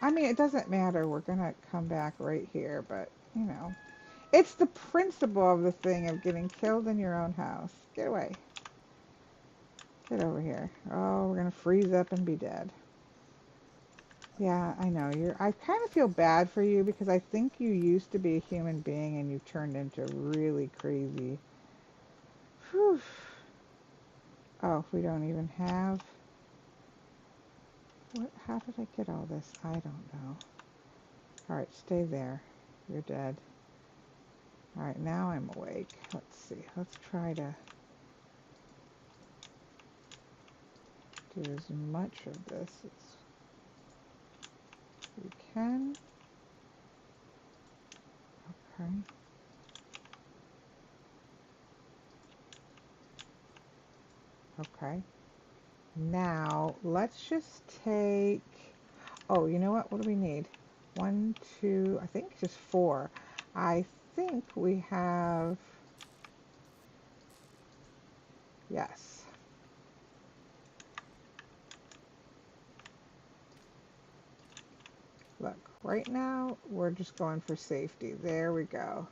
I mean, it doesn't matter. We're going to come back right here, but, It's the principle of the thing of getting killed in your own house. Get away. Get over here. Oh, we're going to freeze up and be dead. Yeah, I know. I kind of feel bad for you because I think you used to be a human being and you've turned into really crazy. Whew. Oh, we don't even have... How did I get all this? I don't know. Alright, stay there. You're dead. Alright, now I'm awake. Let's see. Let's try to do as much of this as we can. Okay. Okay. Now, let's just take... Oh, you know what? What do we need? 1, 2, I think just 4. I think we have... Yes. Look, right now, we're just going for safety. There we go.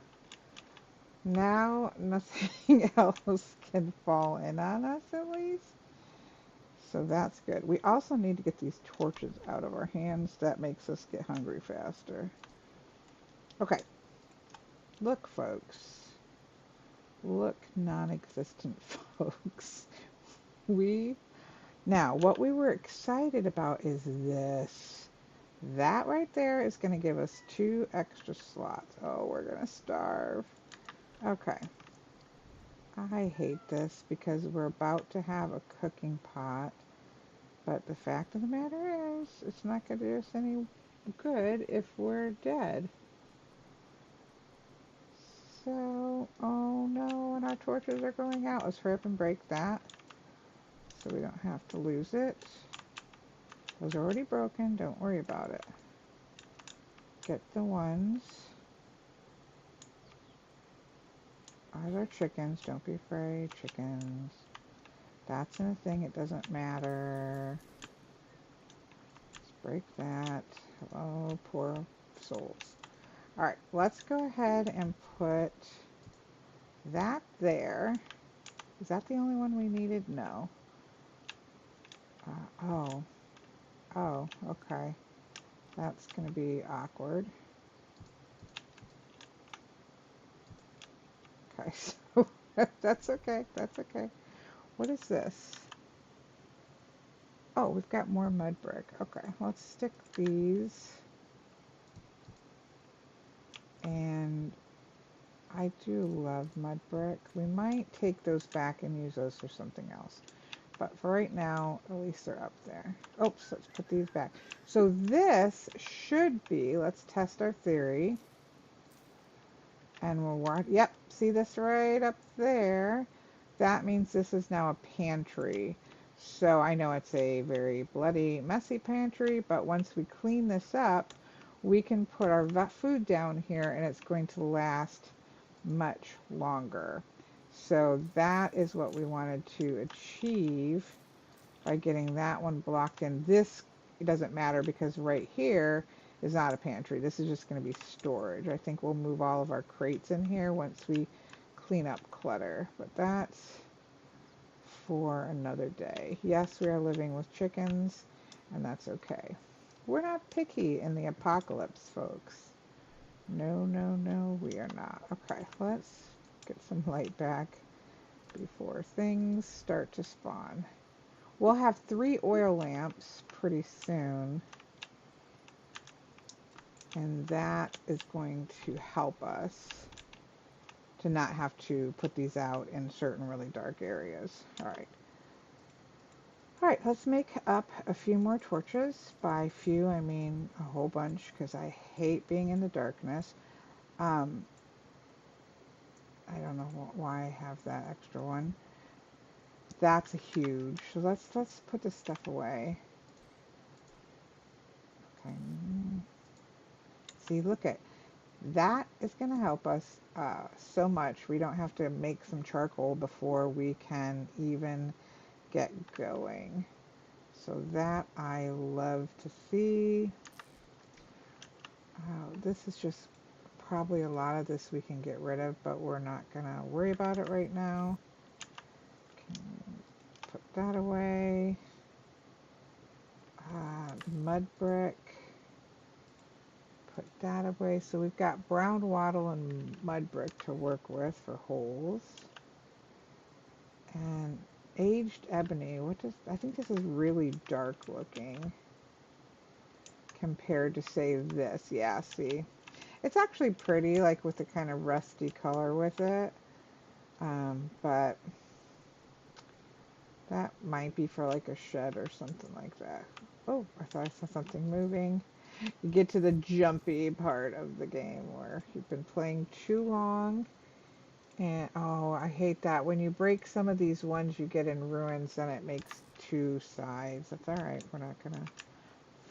Now, nothing else can fall in on us, at least. So that's good. We also need to get these torches out of our hands. That makes us get hungry faster. Okay. Look, folks. Look, non-existent folks. Now, what we were excited about is this. That right there is going to give us 2 extra slots. Oh, we're going to starve. Okay. I hate this because we're about to have a cooking pot. But the fact of the matter is, it's not going to do us any good if we're dead. So, oh no, and our torches are going out. Let's hurry up and break that so we don't have to lose it. Those are already broken. Don't worry about it. Get the ones. Ours are chickens. Don't be afraid. Chickens. That's in a thing. It doesn't matter. Let's break that. Oh, poor souls. All right, let's go ahead and put that there. Is that the only one we needed? No. Oh. Oh, okay. That's going to be awkward. Okay, so that's okay. That's okay. What is this? Oh, we've got more mud brick. Okay, let's stick these. And I do love mud brick. We might take those back and use those for something else. But for right now, at least they're up there. Oops, let's put these back. So this should be, let's test our theory. And we'll watch, yep, see this right up there? That means this is now a pantry. So I know it's a very bloody, messy pantry, but once we clean this up, we can put our food down here and it's going to last much longer. So that is what we wanted to achieve by getting that one blocked in. This, it doesn't matter because right here is not a pantry. This is just going to be storage. I think we'll move all of our crates in here once we clean up clutter. But that's for another day. Yes, we are living with chickens, and that's okay. We're not picky in the apocalypse, folks. No, no, no, we are not. Okay, let's get some light back before things start to spawn. We'll have 3 oil lamps pretty soon, and that is going to help us to not have to put these out in certain really dark areas. All right. All right, let's make up a few more torches. By few, I mean a whole bunch because I hate being in the darkness. I don't know why I have that extra one. That's a huge. So let's put this stuff away. Okay. See, look at that is going to help us so much. We don't have to make some charcoal before we can even get going. So that I love to see. This is just probably a lot of this we can get rid of, but we're not going to worry about it right now. Put that away. Mud brick. Put that away. So we've got brown wattle and mud brick to work with for holes. And aged ebony. I think this is really dark looking compared to say this. Yeah, see. It's actually pretty, like with the kind of rusty color with it. But that might be for like a shed or something like that. Oh, I thought I saw something moving. You get to the jumpy part of the game where you've been playing too long. And oh, I hate that. When you break some of these ones you get in ruins, then it makes 2 sides. That's alright. We're not going to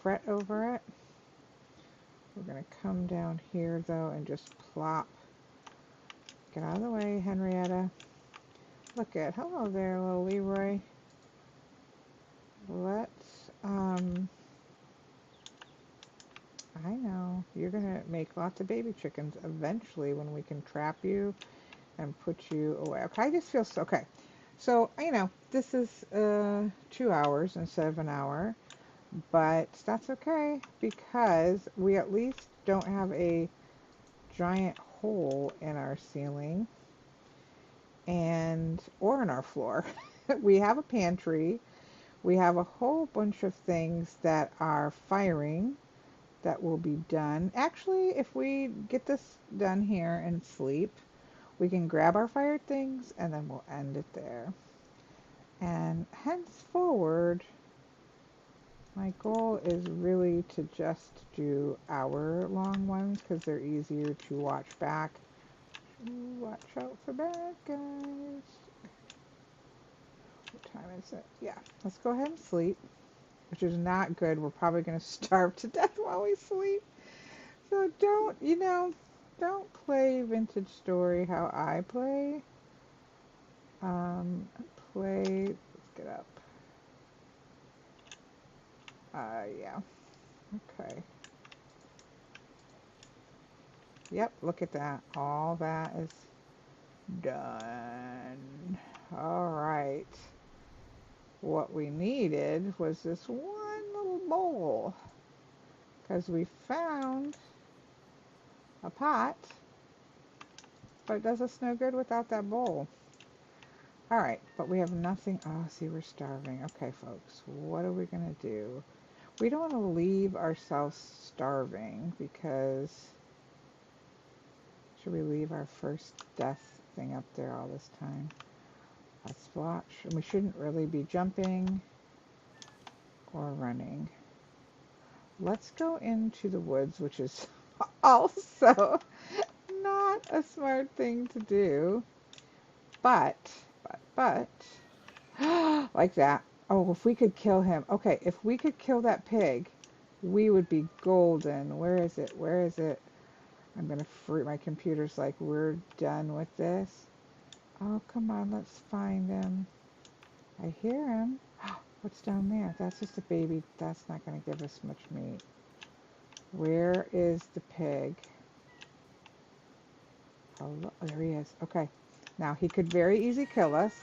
fret over it. We're going to come down here, though, and just plop. Get out of the way, Henrietta. Look at, hello there, little Leroy. Let's, I know, you're going to make lots of baby chickens eventually when we can trap you and put you away. Okay, I just feel so, okay. So, you know, this is 2 hours instead of an hour, but that's okay because we at least don't have a giant hole in our ceiling and or in our floor. We have a pantry. We have a whole bunch of things that are firing that will be done. Actually, if we get this done here and sleep, we can grab our fired things and then we'll end it there. And henceforward, my goal is really to just do hour-long ones because they're easier to watch back. Ooh, watch out for bad guys. What time is it? Yeah, let's go ahead and sleep. which is not good. We're probably going to starve to death while we sleep. So don't play Vintage Story how I play. Um, let's get up. Yeah, okay. Yep, look at that. All that is done. All right. What we needed was this one little bowl because we found a pot, but it does us no good without that bowl. All right, but we have nothing. Oh, see, we're starving. Okay, folks, what are we going to do? We don't want to leave ourselves starving because should we leave our first death thing up there all this time? Let's watch. And we shouldn't really be jumping or running. Let's go into the woods, which is also not a smart thing to do. But, but, like that. Oh, if we could kill him. Okay, if we could kill that pig, we would be golden. Where is it? Where is it? I'm going to freak. My computer's like, we're done with this. Oh, come on, let's find him. I hear him. What's down there? That's just a baby. That's not going to give us much meat. Where is the pig? Oh, look, there he is. Okay. Now, he could very easily kill us.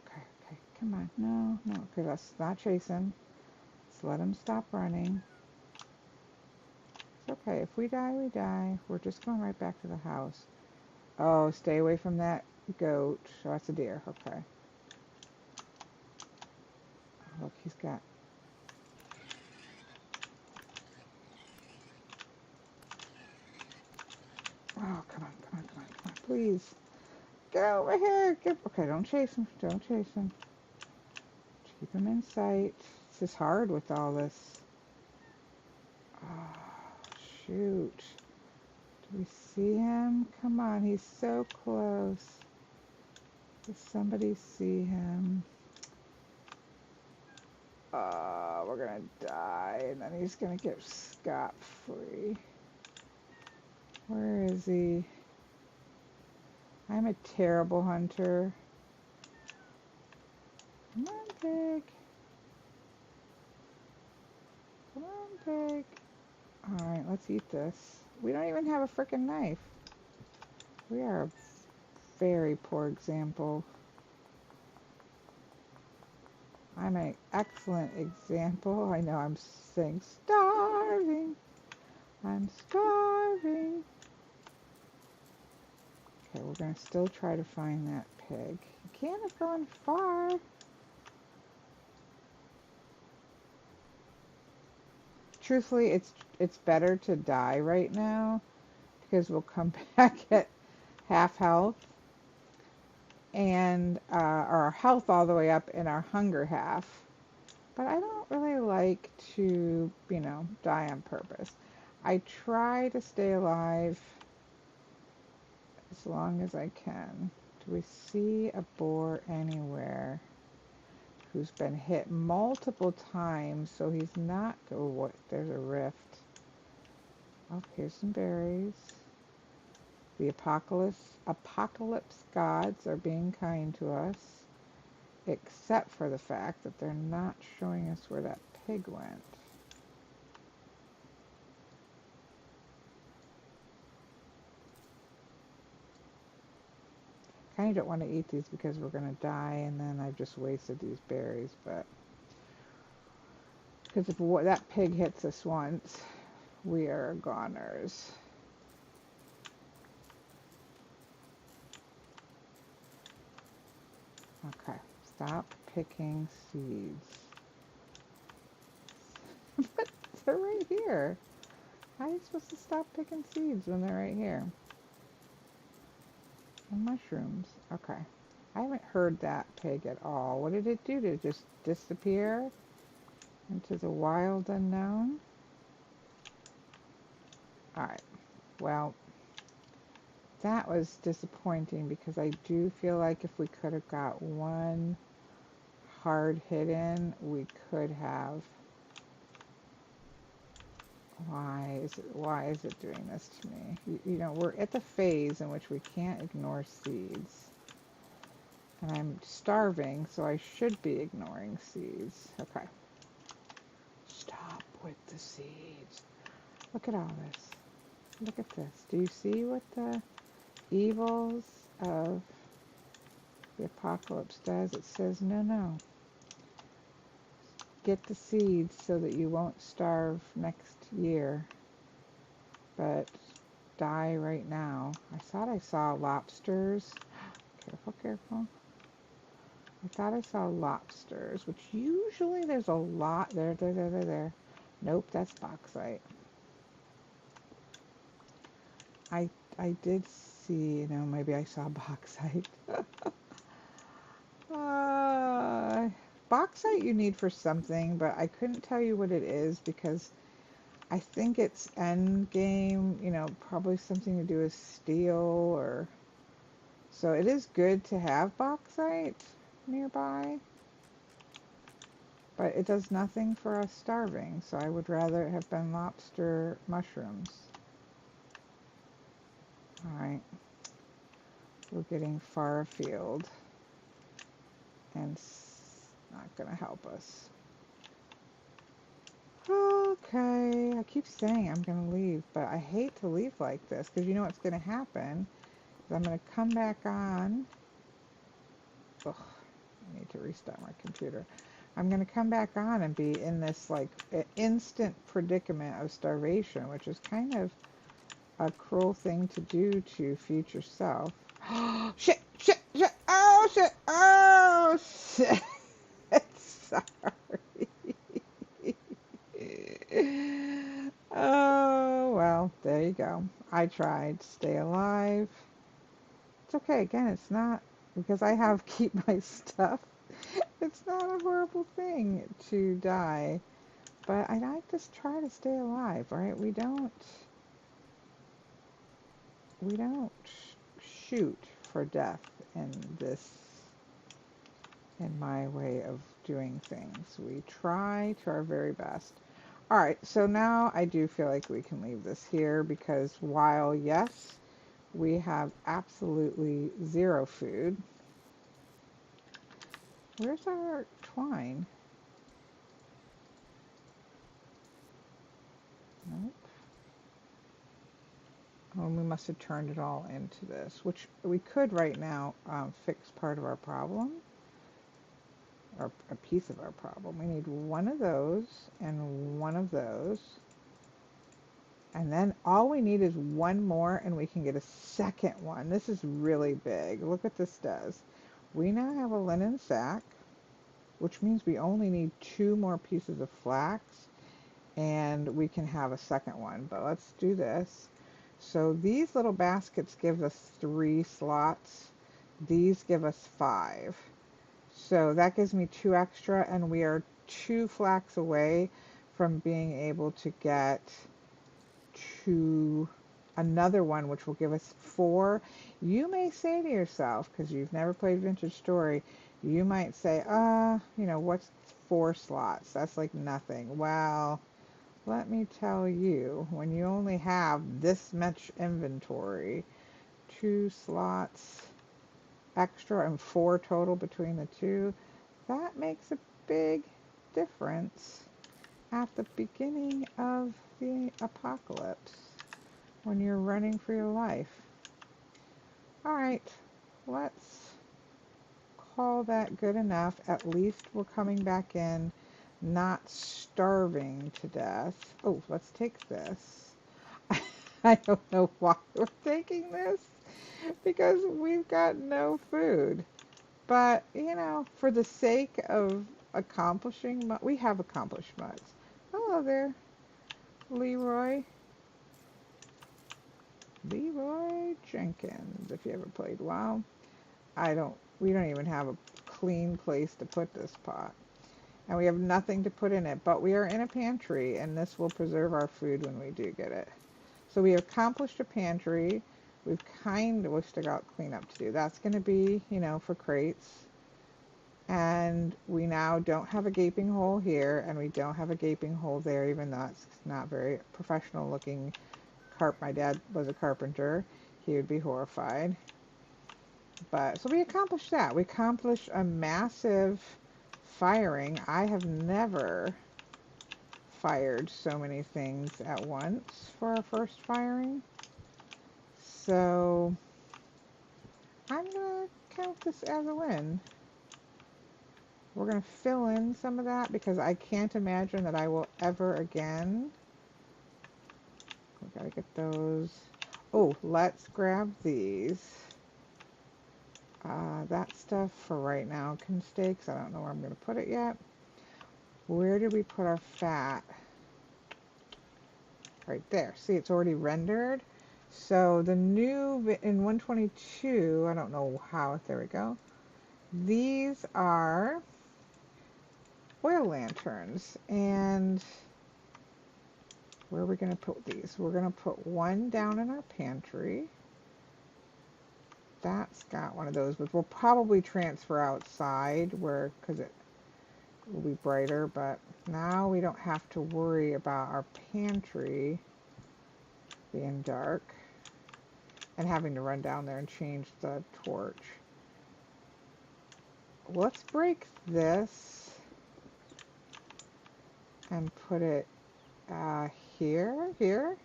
Okay, okay. Come on. No, no. Okay, let's not chase him. Let's let him stop running. It's okay. If we die, we die. We're just going right back to the house. Oh, stay away from that goat. Oh, that's a deer. Okay. Look, he's got... Oh, come on, come on, come on, come on. Please. Get over here. Okay, don't chase him. Don't chase him. Keep him in sight. This is hard with all this. Oh, shoot. Do we see him? Come on, he's so close. Does somebody see him? We're gonna die, and then he's gonna get scot-free. Where is he? I'm a terrible hunter. Come on, pig. Come on, pig. Alright, let's eat this. We don't even have a frickin' knife. We are a very poor example. I'm an excellent example. I know I'm saying starving. I'm starving. Okay, we're going to still try to find that pig. You can't have gone far. Truthfully, it's better to die right now because we'll come back at half health and our health all the way up and our hunger half. But I don't really like to, die on purpose. I try to stay alive as long as I can. Do we see a boar anywhere who's been hit multiple times, so he's not... Oh, what? There's a rift. Oh, here's some berries. The apocalypse gods are being kind to us, except for the fact that they're not showing us where that pig went. Kind of don't want to eat these because we're going to die, and then I've just wasted these berries, but because if that pig hits us once, we are goners. Okay, stop picking seeds. But they're right here. How are you supposed to stop picking seeds when they're right here? And mushrooms. Okay. I haven't heard that pig at all. What did it do? Did it just disappear into the wild unknown? Alright. Well, that was disappointing because I do feel like if we could have got one hard hidden, we could have. Why is it doing this to me? You know, we're at the phase in which we can't ignore seeds. And I'm starving, so I should be ignoring seeds. Okay. Stop with the seeds. Look at all this. Look at this. Do you see what the evils of the apocalypse does? It says, no, no. Get the seeds so that you won't starve next year, but die right now. I thought I saw lobsters. Careful, careful. I thought I saw lobsters, which usually there's a lot. There. Nope, that's bauxite. I I did see, you know, maybe I saw bauxite. uh, Bauxite you need for something, but I couldn't tell you what it is because I think it's end game, you know, probably something to do with steel or... So it is good to have bauxite nearby, but it does nothing for us starving, so I would rather it have been lobster mushrooms. Alright, we're getting far afield, and it's not going to help us. Okay, I keep saying I'm going to leave, but I hate to leave like this, because you know what's going to happen? I'm going to come back on. Ugh, I need to restart my computer. I'm going to come back on and be in this like instant predicament of starvation, which is kind of a cruel thing to do to future self. Shit, shit, shit, oh shit, oh shit. Sorry. Oh, well, there you go. I tried to stay alive. It's okay. Again, it's not because I have keep my stuff. It's not a horrible thing to die, but I like to try to stay alive, right? We don't shoot for death in this, in my way of doing things. We try to our very best. All right, so now I do feel like we can leave this here because while, yes, we have absolutely zero food. Where's our twine? Nope. Oh, we must have turned it all into this, which we could right now fix part of our problem, or a piece of our problem. We need one of those and one of those. And then all we need is one more and we can get a second one. This is really big. Look what this does. We now have a linen sack, which means we only need two more pieces of flax and we can have a second one. But let's do this. So these little baskets give us 3 slots. These give us 5. So that gives me 2 extra, and we are 2 flax away from being able to get to another one, which will give us 4. You may say to yourself, because you've never played Vintage Story, you might say, you know, what's 4 slots? That's like nothing. Well, let me tell you, when you only have this much inventory, 2 slots extra and 4 total between the two, that makes a big difference at the beginning of the apocalypse when you're running for your life. Alright, let's call that good enough. At least we're coming back in not starving to death. Oh, let's take this. I don't know why we're taking this because we've got no food. But, you know, for the sake of accomplishing, we have accomplished much. Hello there, Leroy. Leroy Jenkins, if you ever played WoW. We don't even have a clean place to put this pot. And we have nothing to put in it, but we are in a pantry, and this will preserve our food when we do get it. So we accomplished a pantry. We've still got cleanup to do. That's going to be, you know, for crates. And we now don't have a gaping hole here, and we don't have a gaping hole there, even though it's not very professional looking my dad was a carpenter. He would be horrified. But so we accomplished that. We accomplished a massive firing. I have never fired so many things at once for our first firing. So I'm going to count this as a win. We're going to fill in some of that because I can't imagine that I will ever again. We got to get those. Oh, let's grab these. That stuff for right now can stay because I don't know where I'm going to put it yet. Where did we put our fat? Right there. See, it's already rendered. So the new in 122, I don't know how, there we go. These are oil lanterns. And where are we going to put these? We're going to put one down in our pantry. That's got one of those, but we'll probably transfer outside where, because it will be brighter, but now we don't have to worry about our pantry being dark and having to run down there and change the torch. Let's break this and put it here,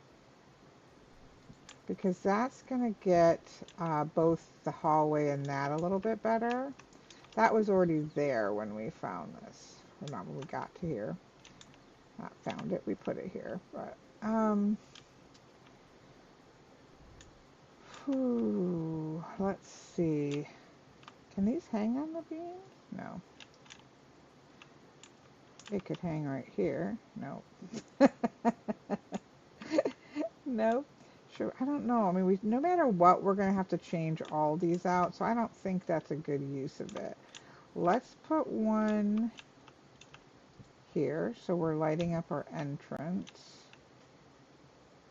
because that's going to get both the hallway and that a little bit better. That was already there when we found this. Or not when we got to here. Not found it, we put it here. But, let's see. Can these hang on the beam? No. It could hang right here. No. No. Sure. I don't know. I mean, no matter what, we're going to have to change all these out. So I don't think that's a good use of it. Let's put one here. So we're lighting up our entrance.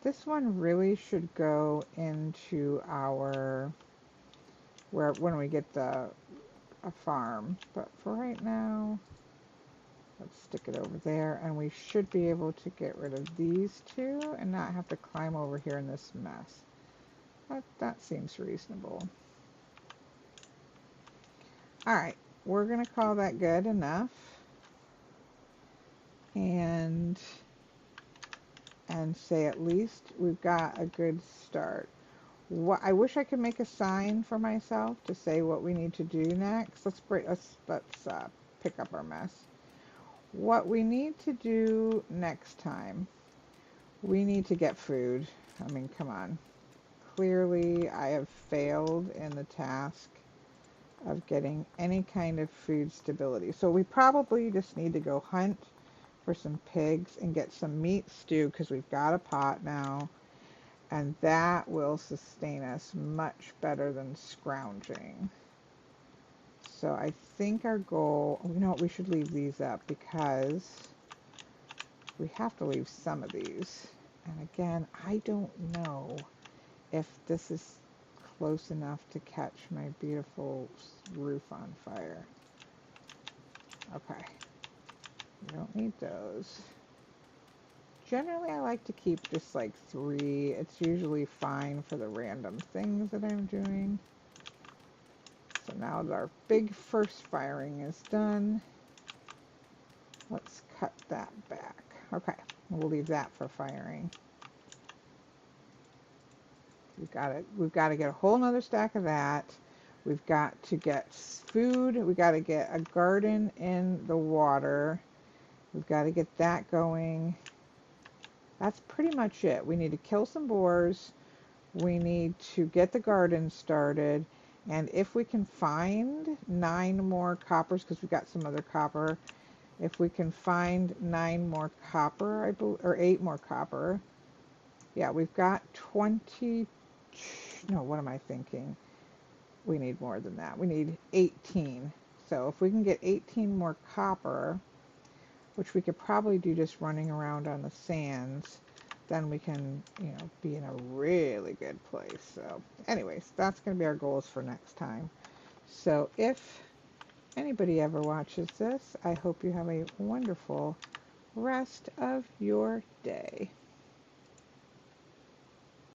This one really should go into our, when we get a farm. But for right now, let's stick it over there, and we should be able to get rid of these two and not have to climb over here in this mess. That seems reasonable. All right, we're going to call that good enough. And say at least we've got a good start. I wish I could make a sign for myself to say what we need to do next. Let's pick up our mess. What we need to do next time, we need to get food. I mean, come on. Clearly, I have failed in the task of getting any kind of food stability. So we probably just need to go hunt for some pigs and get some meat stew because we've got a pot now. And that will sustain us much better than scrounging. So I think our goal, you know what, we should leave these up because we have to leave some of these. And again, I don't know if this is close enough to catch my beautiful roof on fire. Okay, we don't need those. Generally, I like to keep just like 3. It's usually fine for the random things that I'm doing. So now that our big first firing is done, let's cut that back. Okay, we'll leave that for firing. We've got to get a whole nother stack of that. We've got to get food. We've got to get a garden in the water. We've got to get that going. That's pretty much it. We need to kill some boars. We need to get the garden started. And if we can find 9 more coppers, because we've got some other copper, if we can find 9 more copper, I believe, or 8 more copper. Yeah, we've got 20. No, what am I thinking? We need more than that. We need 18. So if we can get 18 more copper, which we could probably do just running around on the sands, then we can, be in a really good place. So anyways, that's going to be our goals for next time. So if anybody ever watches this, I hope you have a wonderful rest of your day.